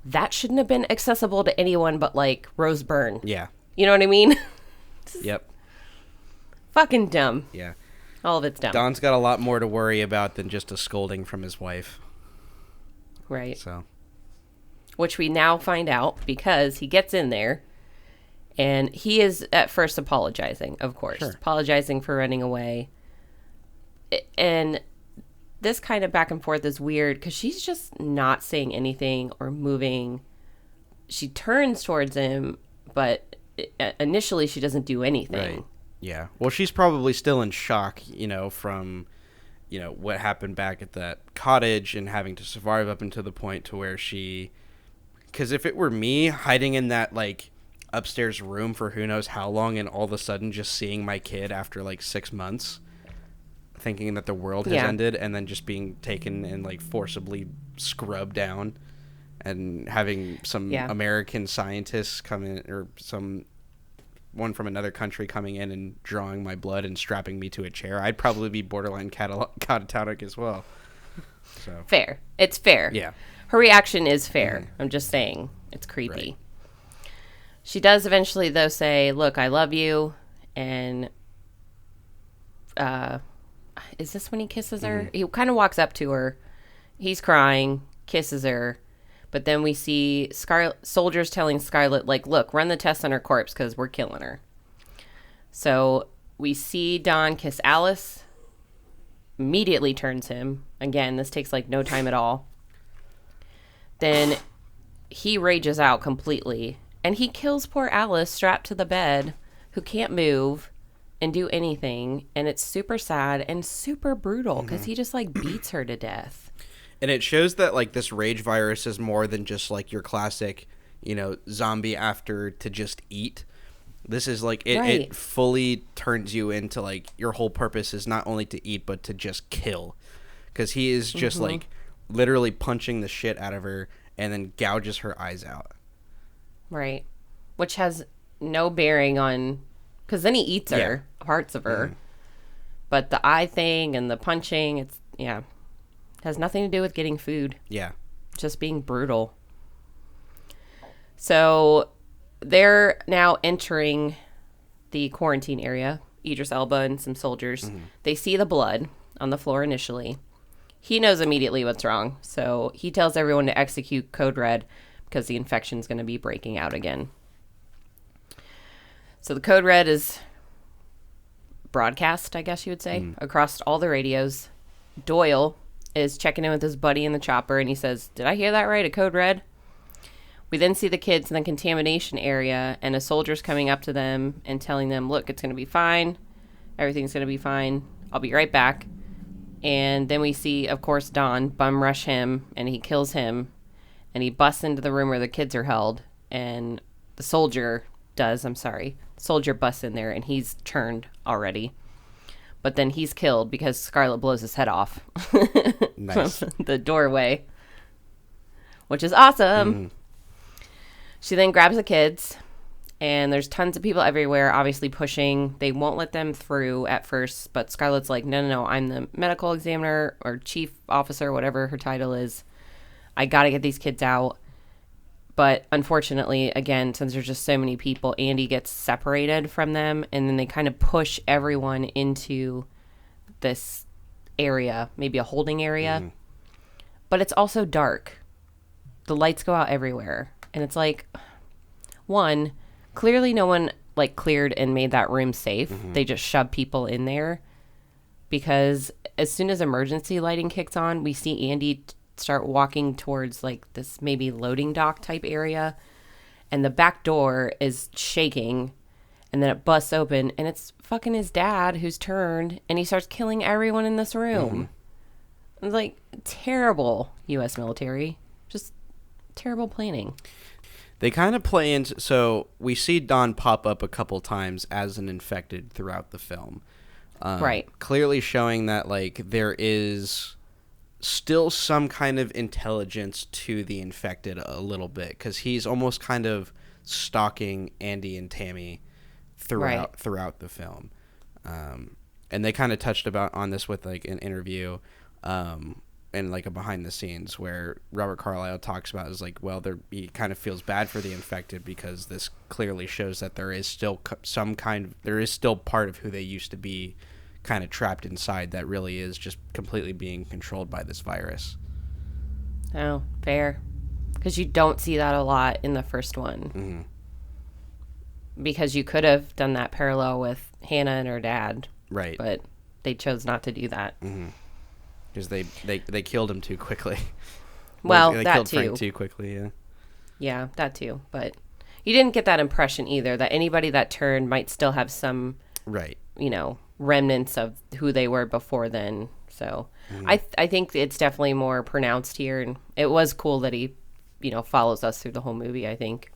that shouldn't have been accessible to anyone but, like, Rose Byrne. Yeah. You know what I mean? Yep. Fucking dumb. Yeah. All of it's dumb. Don's got a lot more to worry about than just a scolding from his wife. Right. So. Which we now find out because he gets in there and he is at first apologizing, of course. Sure. Apologizing for running away. And this kind of back and forth is weird because she's just not saying anything or moving. She turns towards him, but initially she doesn't do anything. Right. Yeah. Well, she's probably still in shock, from, what happened back at that cottage and having to survive up until the point to where she... Because if it were me hiding in that, like, upstairs room for who knows how long and all of a sudden just seeing my kid after, like, 6 months... thinking that the world has ended and then just being taken and like forcibly scrubbed down and having some American scientists come in or one from another country coming in and drawing my blood and strapping me to a chair, I'd probably be borderline catatonic as well. So Fair. It's fair. Yeah. Her reaction is fair. I'm just saying. It's creepy. Right. She does eventually, though, say, look, I love you. And is this when he kisses her? He kind of walks up to her. He's crying, kisses her. But then we see soldiers telling Scarlett, like, look, run the test on her corpse because we're killing her. So we see Dawn kiss Alice. Immediately turns him. Again, this takes, like, no time at all. Then he rages out completely. And he kills poor Alice strapped to the bed who can't move and do anything, and it's super sad and super brutal because he just like beats her to death. And it shows that like this rage virus is more than just like your classic, zombie after to just eat. This is like it fully turns you into like your whole purpose is not only to eat but to just kill, because he is just like literally punching the shit out of her and then gouges her eyes out. Right, which has no bearing on. Because then he eats her, parts of her. But the eye thing and the punching, has nothing to do with getting food. Yeah. Just being brutal. So they're now entering the quarantine area, Idris Elba and some soldiers. They see the blood on the floor initially. He knows immediately what's wrong. So he tells everyone to execute Code Red because the infection's going to be breaking out again. So the Code Red is broadcast, I guess you would say, across all the radios. Doyle is checking in with his buddy in the chopper, and he says, did I hear that right? A Code Red? We then see the kids in the contamination area, and a soldier's coming up to them and telling them, look, it's going to be fine. Everything's going to be fine. I'll be right back. And then we see, of course, Don bum rush him, and he kills him, and he busts into the room where the kids are held, and the soldier soldier busts in there, and he's turned already. But then he's killed because Scarlet blows his head off Nice. from the doorway, which is awesome. She then grabs the kids, and there's tons of people everywhere, obviously pushing. They won't let them through at first, but Scarlet's like, no, I'm the medical examiner or chief officer, whatever her title is. I got to get these kids out. But unfortunately, again, since there's just so many people, Andy gets separated from them, and then they kind of push everyone into this area, maybe a holding area. But it's also dark. The lights go out everywhere. And it's like, one, clearly no one like cleared and made that room safe. They just shoved people in there. Because as soon as emergency lighting kicks on, we see Andy start walking towards like this maybe loading dock type area, and the back door is shaking, and then it busts open, and it's fucking his dad who's turned, and he starts killing everyone in this room. It's like terrible U.S. military, just terrible planning. They kind of play into, so we see Don pop up a couple times as an infected throughout the film, Right. Clearly showing that like there is still some kind of intelligence to the infected a little bit, because he's almost kind of stalking Andy and Tammy throughout the film. And they kind of touched on this with like an interview and like a behind the scenes where Robert Carlyle talks about is like, well, he kind of feels bad for the infected because this clearly shows that there is still there is still part of who they used to be kind of trapped inside that really is just completely being controlled by this virus. Oh, fair. Because you don't see that a lot in the first one. Because you could have done that parallel with Hannah and her dad. Right. But they chose not to do that. Because they killed him too quickly. Well, they that killed too. Frank too quickly, yeah. Yeah, that too. But you didn't get that impression either, that anybody that turned might still have some, Right. remnants of who they were before then. So I think it's definitely more pronounced here. And it was cool that he, follows us through the whole movie, I think.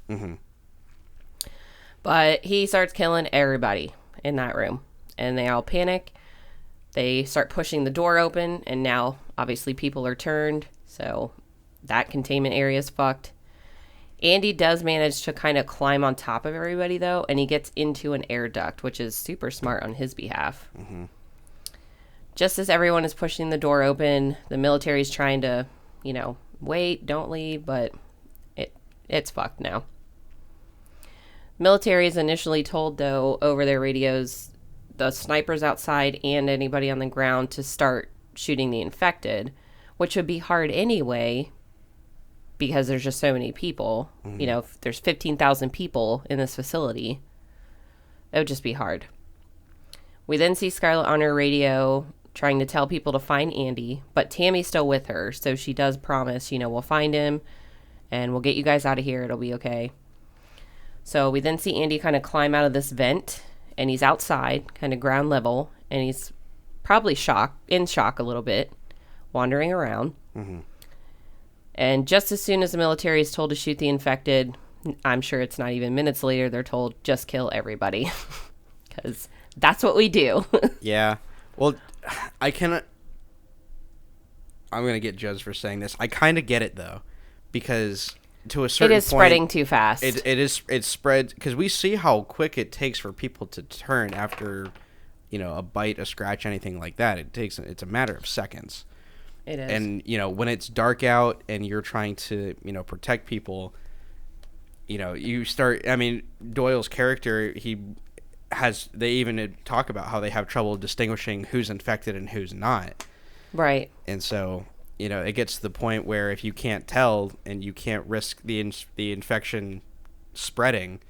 But he starts killing everybody in that room. And they all panic. They start pushing the door open. And now, obviously, people are turned. So that containment area is fucked. Andy does manage to kind of climb on top of everybody, though, and he gets into an air duct, which is super smart on his behalf. Just as everyone is pushing the door open, the military's trying to, wait, don't leave, but it's fucked now. Military is initially told, though, over their radios, the snipers outside and anybody on the ground to start shooting the infected, which would be hard anyway, because there's just so many people. If there's 15,000 people in this facility, it would just be hard. We then see Scarlett on her radio trying to tell people to find Andy, but Tammy's still with her, so she does promise, we'll find him, and we'll get you guys out of here. It'll be okay. So we then see Andy kind of climb out of this vent, and he's outside, kind of ground level, and he's probably in shock a little bit, wandering around. And just as soon as the military is told to shoot the infected, I'm sure it's not even minutes later, they're told, just kill everybody. Because that's what we do. Yeah. Well, I'm going to get judged for saying this. I kind of get it, though. Because to a certain point... It is spreading too fast. It's spread... Because we see how quick it takes for people to turn after, a bite, a scratch, anything like that. It's a matter of seconds. It is. And, when it's dark out and you're trying to, protect people, you start... I mean, Doyle's character, they even talk about how they have trouble distinguishing who's infected and who's not. Right. And so, it gets to the point where if you can't tell and you can't risk the infection spreading,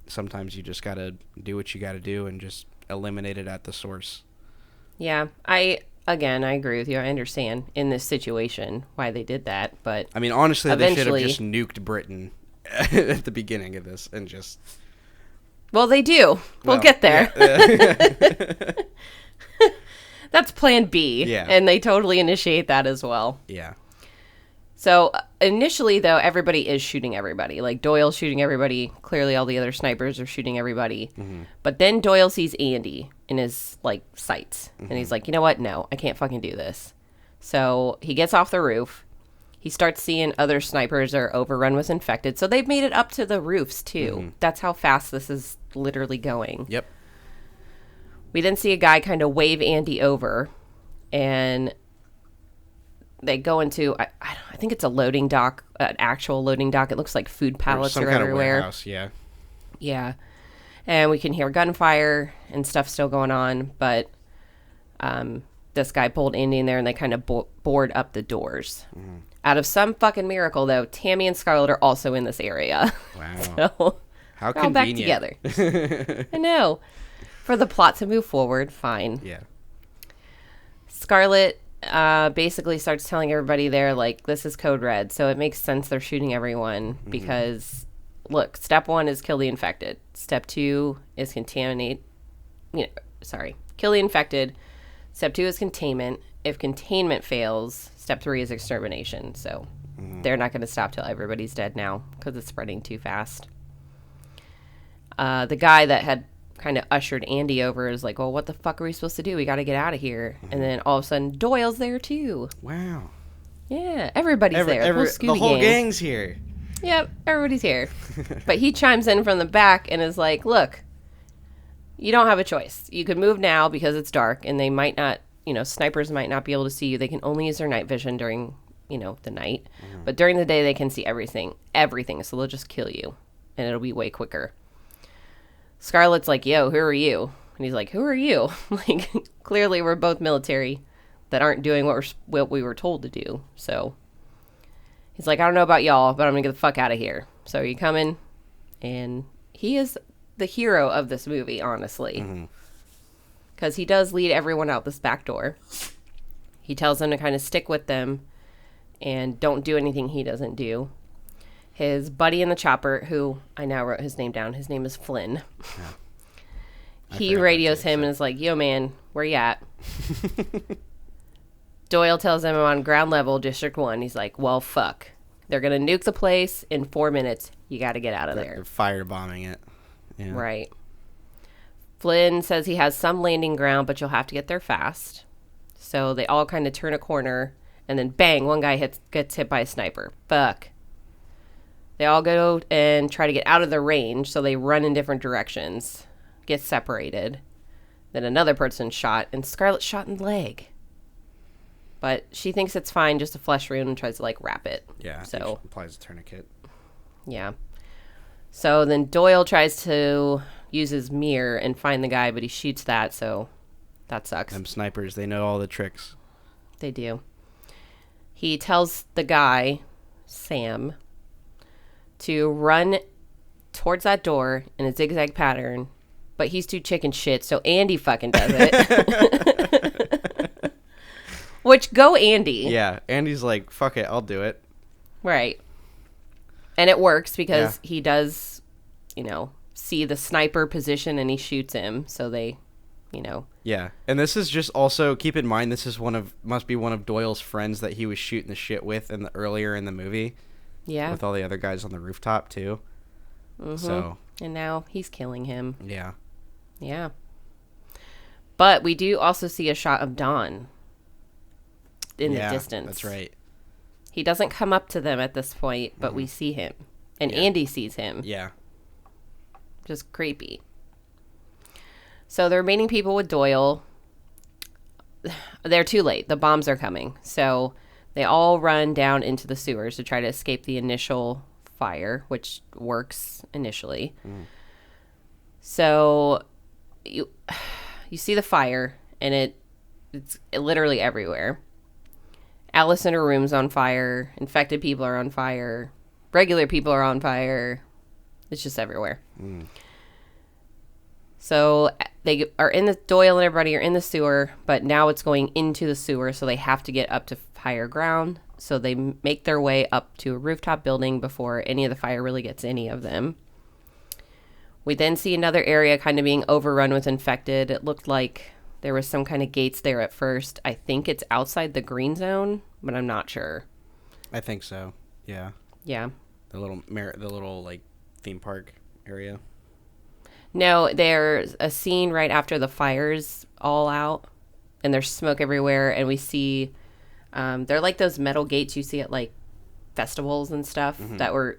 sometimes you just got to do what you got to do and just eliminate it at the source. Yeah. I agree with you. I understand in this situation why they did that, but I mean, honestly, they should have just nuked Britain at the beginning of this and just... Well, they do. We'll get there. Yeah. That's plan B. Yeah. And they totally initiate that as well. Yeah. So initially, though, everybody is shooting everybody. Like, Doyle's shooting everybody. Clearly, all the other snipers are shooting everybody. But then Doyle sees Andy in his, like, sights. And he's like, you know what? No, I can't fucking do this. So he gets off the roof. He starts seeing other snipers are overrun with infected. So they've made it up to the roofs, too. That's how fast this is literally going. Yep. We then see a guy kind of wave Andy over. And they go into, I think it's a loading dock, an actual loading dock. It looks like food pallets Some are kind everywhere. Of warehouse, yeah. Yeah. And we can hear gunfire and stuff still going on. But this guy pulled Andy in there and they kind of board up the doors. Out of some fucking miracle, though, Tammy and Scarlett are also in this area. Wow. So How they're all back convenient. together. I know. For the plot to move forward, fine. Yeah. Scarlett basically starts telling everybody there, like, this is code red. So it makes sense they're shooting everyone because, look, step 1 is kill the infected. Step 2 is kill the infected. Step 2 is containment. If containment fails, step 3 is extermination. So they're not going to stop till everybody's dead now because it's spreading too fast. The guy that had kind of ushered Andy over is like, well, what the fuck are we supposed to do? We got to get out of here. And then all of a sudden, Doyle's there too. Wow. Yeah, everybody's there. The whole gang's here. Yep, everybody's here. But he chimes in from the back and is like, look, you don't have a choice. You could move now because it's dark and they might not, snipers might not be able to see you. They can only use their night vision during, the night. But during the day, they can see everything. So they'll just kill you and it'll be way quicker. Scarlett's like, yo, who are you? And he's like, who are you? Like, clearly we're both military that aren't doing what we were told to do. So he's like, I don't know about y'all, but I'm going to get the fuck out of here. So are you coming? And he is the hero of this movie, honestly. Because he does lead everyone out this back door. He tells them to kind of stick with them and don't do anything he doesn't do. His buddy in the chopper, who I now wrote his name down. His name is Flynn. Yeah. He radios him and is like, yo, man, where you at? Doyle tells him I'm on ground level, District 1. He's like, well, fuck. They're going to nuke the place in 4 minutes. You got to get out of there. They're firebombing it. Yeah. Right. Flynn says he has some landing ground, but you'll have to get there fast. So they all kind of turn a corner, and then bang, one guy gets hit by a sniper. Fuck. They all go and try to get out of the range, so they run in different directions, get separated. Then another person's shot, and Scarlett's shot in the leg. But she thinks it's fine, just a flesh wound, and tries to, like, wrap it. Yeah, so applies a tourniquet. Yeah. So then Doyle tries to use his mirror and find the guy, but he shoots that, so that sucks. Them snipers, they know all the tricks. They do. He tells the guy, Sam, to run towards that door in a zigzag pattern, but he's too chicken shit, so Andy fucking does it. Which, go Andy. Yeah, Andy's like, fuck it, I'll do it. Right. And it works because he does, see the sniper position and he shoots him, so they, Yeah, and this is just also, keep in mind, this is must be one of Doyle's friends that he was shooting the shit with earlier in the movie. Yeah. With all the other guys on the rooftop, too. So. And now he's killing him. Yeah. Yeah. But we do also see a shot of Don in the distance. That's right. He doesn't come up to them at this point, but we see him. And Andy sees him. Yeah. Just creepy. So the remaining people with Doyle, they're too late. The bombs are coming. So they all run down into the sewers to try to escape the initial fire, which works initially. So you see the fire, and it's literally everywhere. Alice in her room's on fire. Infected people are on fire. Regular people are on fire. It's just everywhere. So they are in the, Doyle and everybody are in the sewer, but now it's going into the sewer, so they have to get up to higher ground. So they make their way up to a rooftop building before any of the fire really gets any of them. We then see another area kind of being overrun with infected. It looked like there was some kind of gates there at first. I think it's outside the green zone, but I'm not sure. I think so. Yeah. Yeah. The little like theme park area. No, there's a scene right after the fire's all out, and there's smoke everywhere, and we see they're like those metal gates you see at like festivals and stuff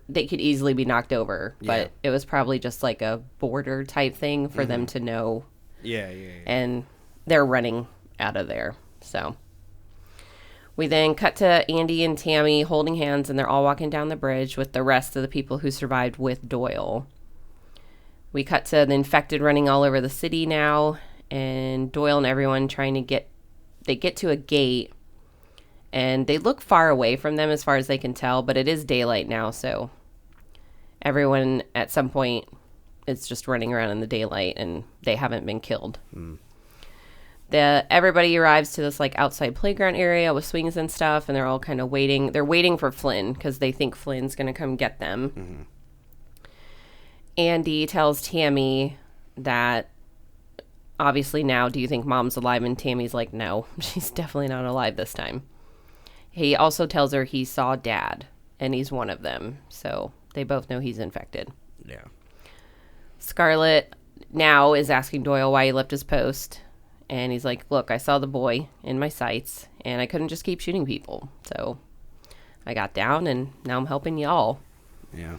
they could easily be knocked over, but it was probably just like a border type thing for them to know. Yeah. And they're running out of there. So we then cut to Andy and Tammy holding hands, and they're all walking down the bridge with the rest of the people who survived with Doyle. We cut to the infected running all over the city now, and Doyle and everyone they get to a gate, and they look far away from them as far as they can tell, but it is daylight now, so everyone at some point is just running around in the daylight, and they haven't been killed. Everybody arrives to this like outside playground area with swings and stuff, and they're all kind of waiting. They're waiting for Flynn because they think Flynn's going to come get them. Andy tells Tammy that obviously now, do you think Mom's alive? And Tammy's like, no, she's definitely not alive this time. He also tells her he saw Dad, and he's one of them. So they both know he's infected. Yeah. Scarlett now is asking Doyle why he left his post. And he's like, look, I saw the boy in my sights, and I couldn't just keep shooting people. So I got down, and now I'm helping y'all. Yeah.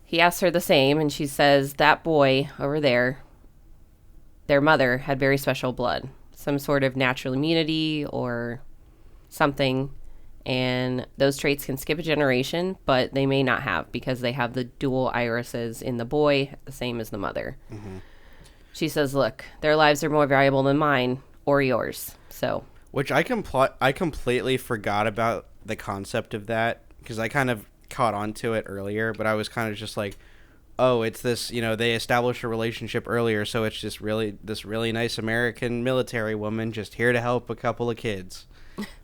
He asks her the same, and she says that boy over there, their mother had very special blood. Some sort of natural immunity or something. And those traits can skip a generation, but they may not have because they have the dual irises in the boy, the same as the mother. She says, look, their lives are more valuable than mine or yours. So, which I completely forgot about the concept of that because I kind of caught on to it earlier, but I was kind of just like, oh, it's this, they established a relationship earlier, so it's just this really nice American military woman just here to help a couple of kids.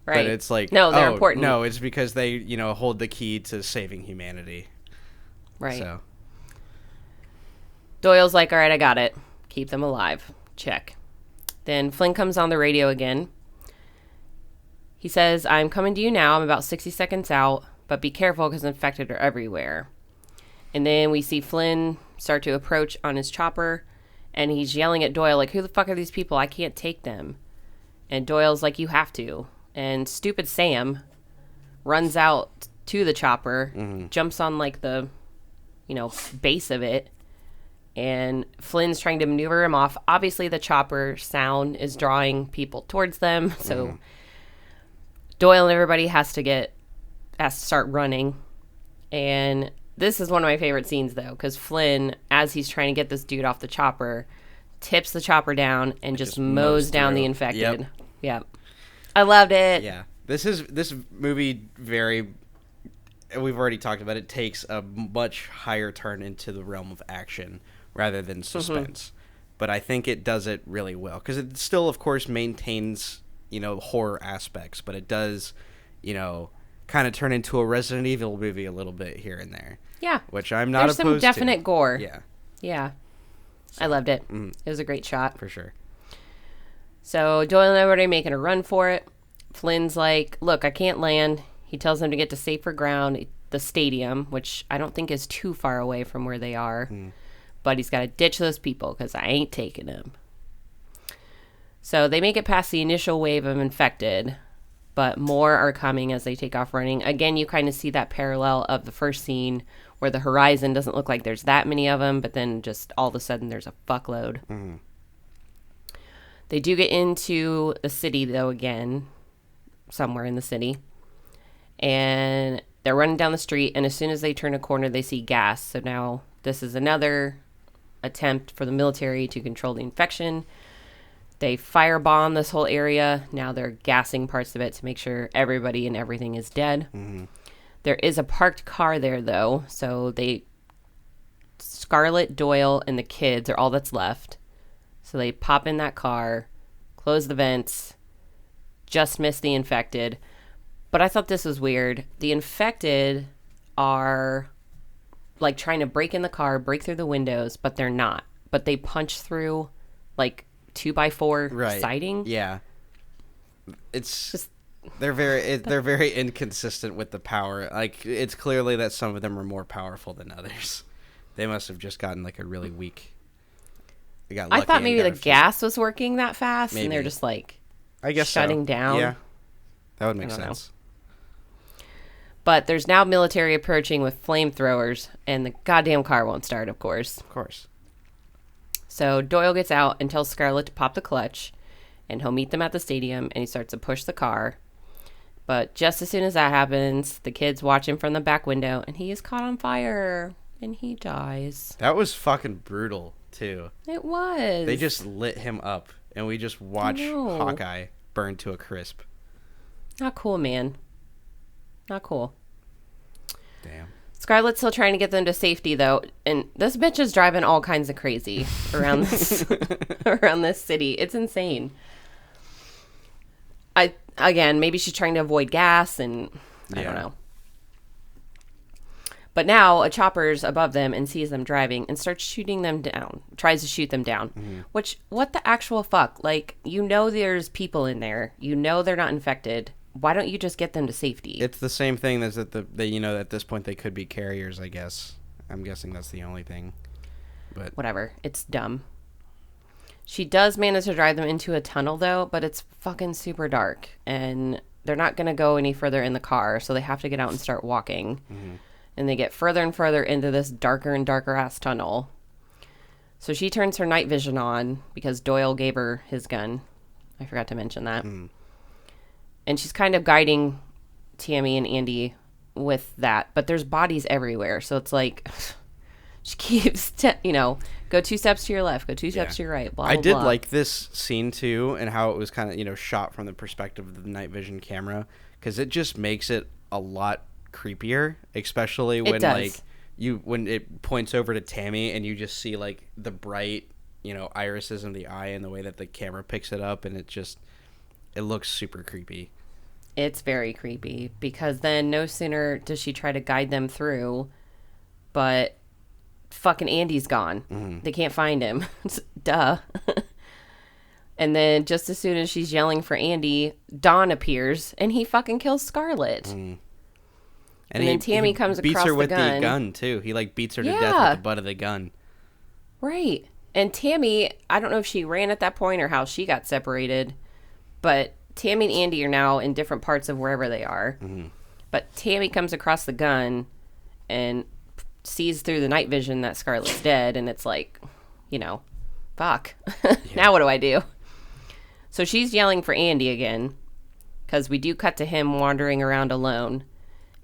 Right. But it's like, no, they're important. No, it's because they, hold the key to saving humanity. Right. So Doyle's like, all right, I got it. Keep them alive. Check. Then Flynn comes on the radio again. He says, I'm coming to you now. I'm about 60 seconds out, but be careful because infected are everywhere. And then we see Flynn start to approach on his chopper, and he's yelling at Doyle, like, who the fuck are these people? I can't take them. And Doyle's like, you have to. And stupid Sam runs out to the chopper, jumps on, like, the, base of it, and Flynn's trying to maneuver him off. Obviously, the chopper sound is drawing people towards them, so Doyle and everybody has to start running. And this is one of my favorite scenes, though, because Flynn, as he's trying to get this dude off the chopper, tips the chopper down and just mows down the infected. Yep. I loved it. Yeah. This movie we've already talked about it, takes a much higher turn into the realm of action rather than suspense. But I think it does it really well because it still, of course, maintains, horror aspects, but it does, kind of turn into a Resident Evil movie a little bit here and there. Yeah. Which I'm not opposed to. There's some definite gore. Yeah. Yeah. I loved it. It was a great shot. For sure. So Doyle and everybody making a run for it. Flynn's like, look, I can't land. He tells them to get to safer ground, the stadium, which I don't think is too far away from where they are. But he's got to ditch those people because I ain't taking them. So they make it past the initial wave of infected, but more are coming as they take off running. Again, you kind of see that parallel of the first scene where the horizon doesn't look like there's that many of them, but then just all of a sudden there's a fuckload. They do get into the city, though, again, somewhere in the city. And they're running down the street, and as soon as they turn a corner, they see gas. So now this is another attempt for the military to control the infection. They firebomb this whole area. Now they're gassing parts of it to make sure everybody and everything is dead. There is a parked car there, though. So Scarlett, Doyle, and the kids are all that's left. So they pop in that car, close the vents, just miss the infected. But I thought this was weird. The infected are like trying to break in the car, break through the windows, but they're not. But they punch through like 2x4 siding. Yeah. It's just they're very inconsistent with the power. Like, it's clearly that some of them are more powerful than others. They must have just gotten like a really weak. They got lucky I thought and maybe got the a few- gas was working that fast, Maybe. and they're just like I guess so. shutting down. Yeah, that would make I don't sense. But there's now military approaching with flamethrowers, and the goddamn car won't start, of course. Of course. So Doyle gets out and tells Scarlett to pop the clutch, and he'll meet them at the stadium, and he starts to push the car. But just as soon as that happens, the kids watch him from the back window, and he is caught on fire, and he dies. That was fucking brutal too. It was. They just lit him up, and we just watch know. Hawkeye burn to a crisp. Not cool, man. Not cool. Damn. Scarlett's still trying to get them to safety, though, and this bitch is driving all kinds of crazy around this around this city. It's insane. Again, maybe she's trying to avoid gas, and I don't know. But now a chopper's above them and sees them driving and starts shooting them down. Tries to shoot them down. Mm-hmm. Which, what the actual fuck? Like, you know there's people in there. You know they're not infected. Why don't you just get them to safety? It's the same thing as that you know, at this point they could be carriers, I guess. I'm guessing that's the only thing. But whatever. It's dumb. She does manage to drive them into a tunnel, though, but it's fucking super dark. And they're not going to go any further in the car, so they have to get out and start walking. Mm-hmm. And they get further and further into this darker and darker ass tunnel. So she turns her night vision on because Doyle gave her his gun. I forgot to mention that. Mm. And she's kind of guiding Tammy and Andy with that. But there's bodies everywhere. So it's like, she keeps, go 2 steps to your left, go 2 steps to your right, blah, blah, I did blah. like this scene, too, and how it was kind of, shot from the perspective of the night vision camera. Because it just makes it a lot creepier, especially when, when it points over to Tammy and you just see, like, the bright, irises in the eye and the way that the camera picks it up. And it looks super creepy. It's very creepy because then no sooner does she try to guide them through, but fucking Andy's gone. Mm-hmm. They can't find him. Duh. And then just as soon as she's yelling for Andy, Don appears and he fucking kills Scarlett. Mm. And then Tammy comes across the gun. Beats her with the gun, too. He, beats her to death with the butt of the gun. Right. And Tammy, I don't know if she ran at that point or how she got separated, but Tammy and Andy are now in different parts of wherever they are. Mm-hmm. But Tammy comes across the gun and sees through the night vision that Scarlett's dead, and it's like, fuck. Now what do I do? So she's yelling for Andy again, because we do cut to him wandering around alone,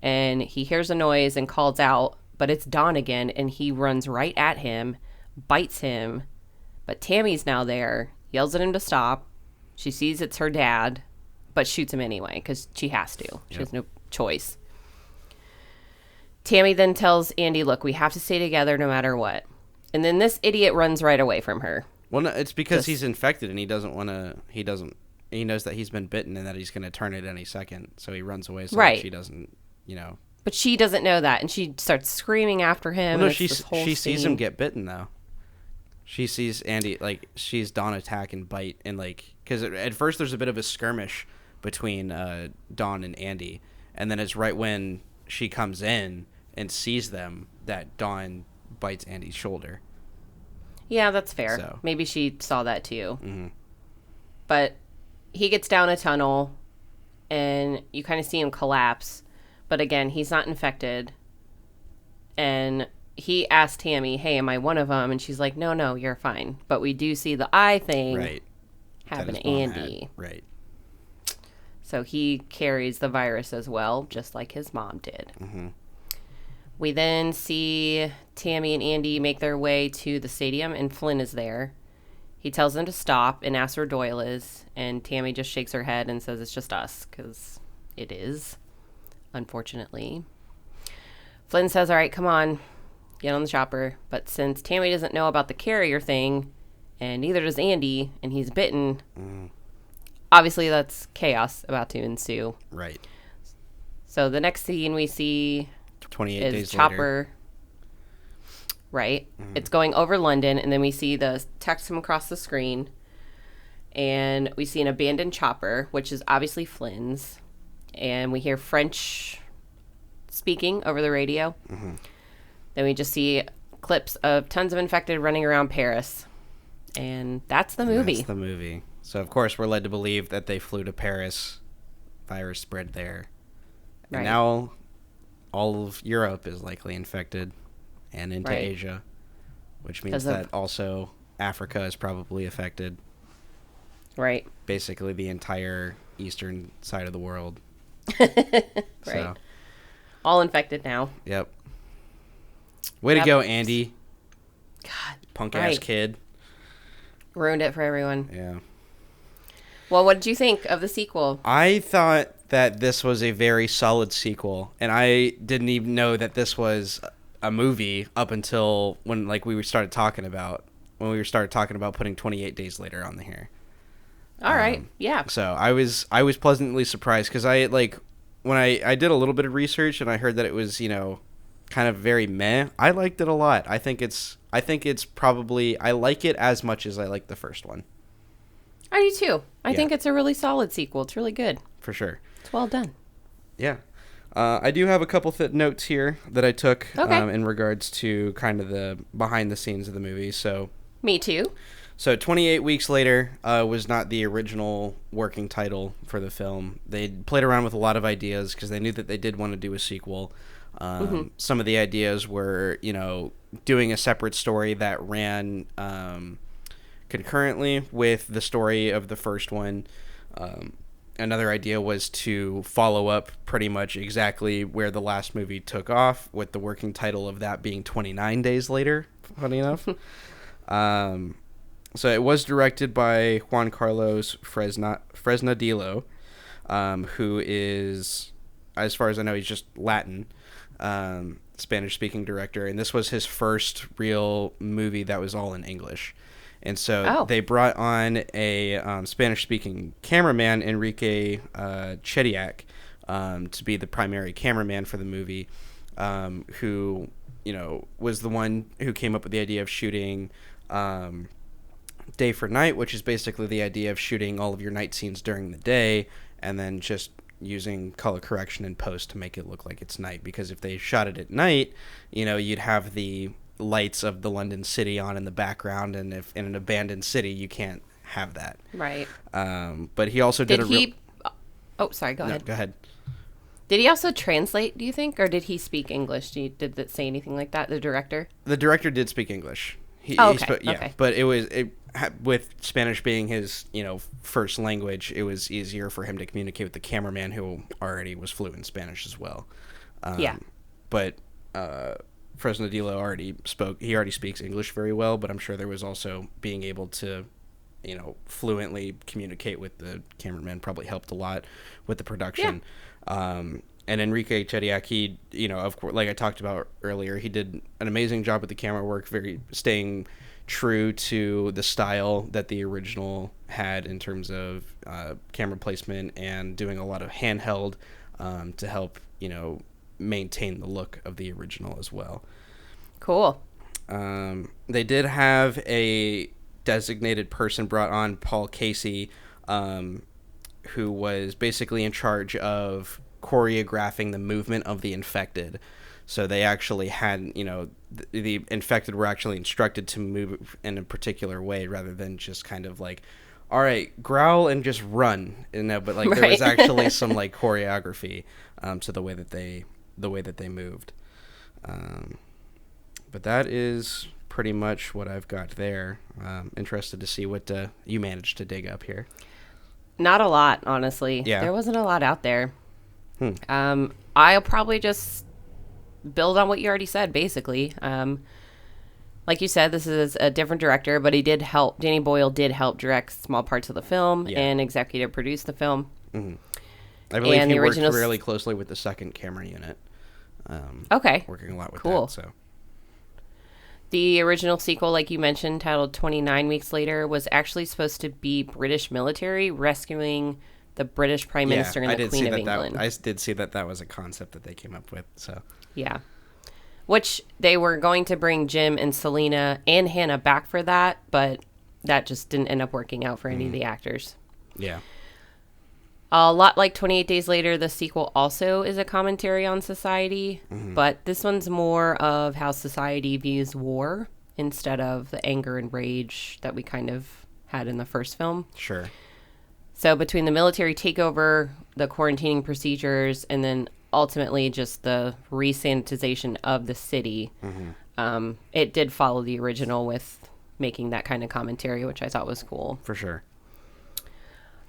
and he hears a noise and calls out, but it's Don again, and he runs right at him, bites him, but Tammy's now there, yells at him to stop. She sees it's her dad, but shoots him anyway, because she has to. She has no choice. Tammy then tells Andy, look, we have to stay together no matter what. And then this idiot runs right away from her. Well, no, it's because he's infected and he doesn't want to, he knows that he's been bitten and that he's going to turn it any second. So he runs away so that she doesn't, But she doesn't know that. And she starts screaming after him. Well, no, she sees him get bitten, though. She sees Andy, she's Dawn attack and bite. And, because at first there's a bit of a skirmish between Dawn and Andy. And then it's right when she comes in and sees them that Dawn bites Andy's shoulder. Yeah, that's fair. So. Maybe she saw that too. Mm-hmm. But he gets down a tunnel and you kind of see him collapse. But again, he's not infected. And he asked Tammy, hey, am I one of them? And she's like, no, you're fine. But we do see the eye thing happen to Andy. Right. So he carries the virus as well, just like his mom did. Mm-hmm. We then see Tammy and Andy make their way to the stadium, and Flynn is there. He tells them to stop and asks where Doyle is, and Tammy just shakes her head and says it's just us, because it is, unfortunately. Flynn says, all right, come on, get on the chopper. But since Tammy doesn't know about the carrier thing, and neither does Andy, and he's bitten, obviously that's chaos about to ensue. Right. So the next scene we see 28 is days Chopper. later. Right. Mm-hmm. It's going over London, and then we see the text come across the screen, and we see an abandoned chopper, which is obviously Flynn's. and we hear French speaking over the radio. Mm-hmm. Then we just see clips of tons of infected running around Paris. And that's the movie. That's the movie. So, of course, we're led to believe that they flew to Paris. Virus spread there. And now all of Europe is likely infected and into Asia, which means that also Africa is probably affected. Right. Basically the entire eastern side of the world. So, all infected now. Yep. Way to go, Andy. God. Punk-ass kid. Ruined it for everyone. Yeah. Well, what did you think of the sequel? I thought that this was a very solid sequel, and I didn't even know that this was a movie up until when we started talking about putting 28 Days Later on the here. All right. Yeah. So I was pleasantly surprised because when I did a little bit of research and I heard that it was, kind of very meh. I liked it a lot. I think it's probably, I like it as much as I like the first one. I do too. I think it's a really solid sequel. It's really good. For sure. It's well done. Yeah. I do have a couple notes here that I took in regards to kind of the behind the scenes of the movie. So me too. So 28 Weeks Later was not the original working title for the film. They played around with a lot of ideas because they knew that they did want to do a sequel. Some of the ideas were, doing a separate story that ran concurrently with the story of the first one. Another idea was to follow up pretty much exactly where the last movie took off, with the working title of that being 29 Days Later, funny enough. So it was directed by Juan Carlos Fresnadillo, who is, as far as I know, he's just Latin, Spanish-speaking director, and this was his first real movie that was all in English. And so they brought on a Spanish-speaking cameraman, Enrique Chediak, to be the primary cameraman for the movie, who, was the one who came up with the idea of shooting day for night, which is basically the idea of shooting all of your night scenes during the day and then just using color correction in post to make it look like it's night. Because if they shot it at night, you'd have the lights of the London city on in the background, and if in an abandoned city you can't have that. Right. But he also did sorry, go ahead. Go ahead. Did he also translate, do you think, or did he speak English? Did that say anything like that, the director? The director did speak English. Okay. But with Spanish being his, first language, it was easier for him to communicate with the cameraman, who already was fluent in Spanish as well. But Fresnadillo already speaks English very well, but I'm sure there was also being able to, fluently communicate with the cameraman probably helped a lot with the production. Yeah. And Enrique Chediak, he, of course, like I talked about earlier, he did an amazing job with the camera work, staying true to the style that the original had in terms of camera placement, and doing a lot of handheld to help, maintain the look of the original as well. Cool. They did have a designated person brought on, Paul Casey, who was basically in charge of choreographing the movement of the infected. So they actually had, the infected were actually instructed to move in a particular way, rather than just kind of like, all right, growl and just run. But like there was actually some like choreography to the way that they moved. But that is pretty much what I've got there. Interested to see what you managed to dig up here. Not a lot, honestly. Yeah. There wasn't a lot out there. I'll probably just build on what you already said, basically. Like you said, this is a different director, but Danny Boyle did help direct small parts of the film and executive produce the film. Mm-hmm. I believe he worked really closely with the second camera unit. Working a lot with that. So. The original sequel, like you mentioned, titled 29 Weeks Later, was actually supposed to be British military rescuing the British Prime Minister and the Queen of England. I did see that was a concept that they came up with. So yeah. Which they were going to bring Jim and Selena and Hannah back for that, but that just didn't end up working out for any of the actors. Yeah. A lot like 28 Days Later, the sequel also is a commentary on society, but this one's more of how society views war instead of the anger and rage that we kind of had in the first film. Sure. So between the military takeover, the quarantining procedures, and then ultimately just the resanitization of the city, it did follow the original with making that kind of commentary, which I thought was cool. For sure.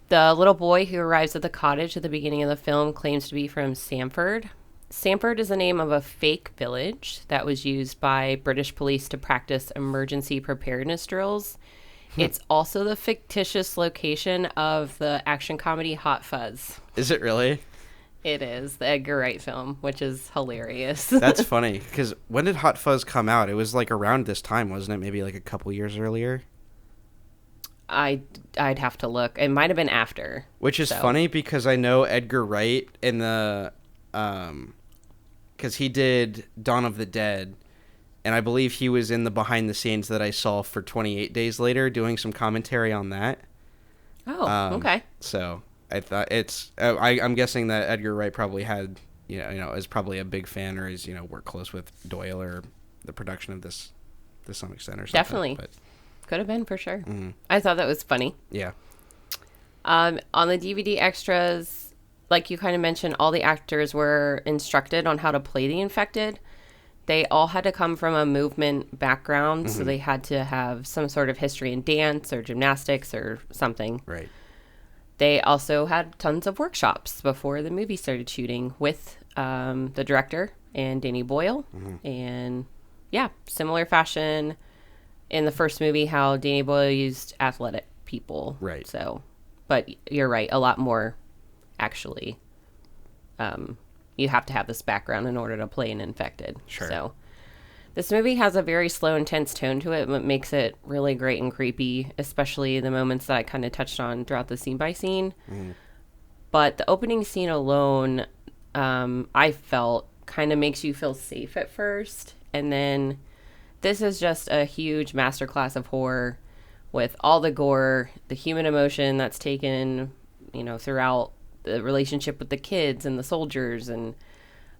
The little boy who arrives at the cottage at the beginning of the film claims to be from Sanford. Sanford is the name of a fake village that was used by British police to practice emergency preparedness drills. It's also the fictitious location of the action comedy Hot Fuzz. Is it really? It is, the Edgar Wright film, which is hilarious. That's funny, because when did Hot Fuzz come out? It was like around this time, wasn't it? Maybe like a couple years earlier? I'd have to look. It might have been after. Which is funny, because I know Edgar Wright in the... because he did Dawn of the Dead, and I believe he was in the behind the scenes that I saw for 28 Days Later, doing some commentary on that. Oh, okay. So I thought it's... I'm guessing that Edgar Wright probably had, is probably a big fan, or is, worked close with Doyle or the production of this to some extent or something. Definitely. But, could have been, for sure. I thought that was funny. yeah. On the DVD extras, like you kind of mentioned, all the actors were instructed on how to play the infected. They all had to come from a movement background, so they had to have some sort of history in dance or gymnastics or something. Right. They also had tons of workshops before the movie started shooting with the director and Danny Boyle. And yeah, similar fashion in the first movie, how Danny Boyle used athletic people. Right. So, but you're right, a lot more actually. You have to have this background in order to play an infected. Sure. So this movie has a very slow, intense tone to it, but makes it really great and creepy, especially the moments that I kind of touched on throughout the scene by scene. But the opening scene alone, I felt kind of makes you feel safe at first. And then this is just a huge masterclass of horror with all the gore, the human emotion that's taken, throughout the relationship with the kids and the soldiers. And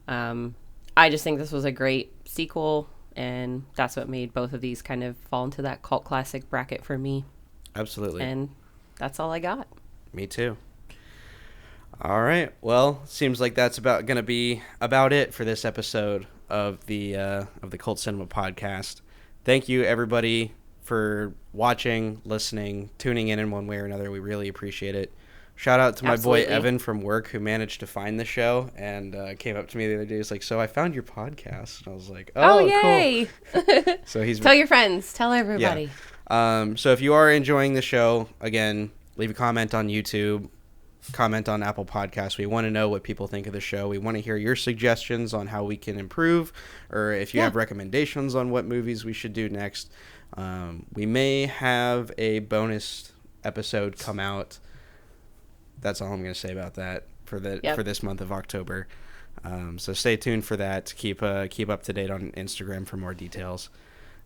I just think this was a great sequel, and that's what made both of these kind of fall into that cult classic bracket for me. Absolutely. And that's all I got. Me too. All right. Well, seems like that's going to be about it for this episode of the Cult Cinema Podcast. Thank you, everybody, for watching, listening, tuning in one way or another. We really appreciate it. Shout out to my boy Evan from work, who managed to find the show and came up to me the other day. He's like, "So I found your podcast." And I was like, "Oh, yay!" Cool. So tell your friends, tell everybody. Yeah. So if you are enjoying the show, again, leave a comment on YouTube, comment on Apple Podcasts. We want to know what people think of the show. We want to hear your suggestions on how we can improve, or if you have recommendations on what movies we should do next. We may have a bonus episode come out. That's all I'm going to say about that for this month of October. So stay tuned for that. Keep up to date on Instagram for more details.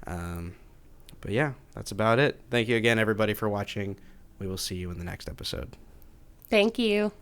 But yeah, that's about it. Thank you again, everybody, for watching. We will see you in the next episode. Thank you.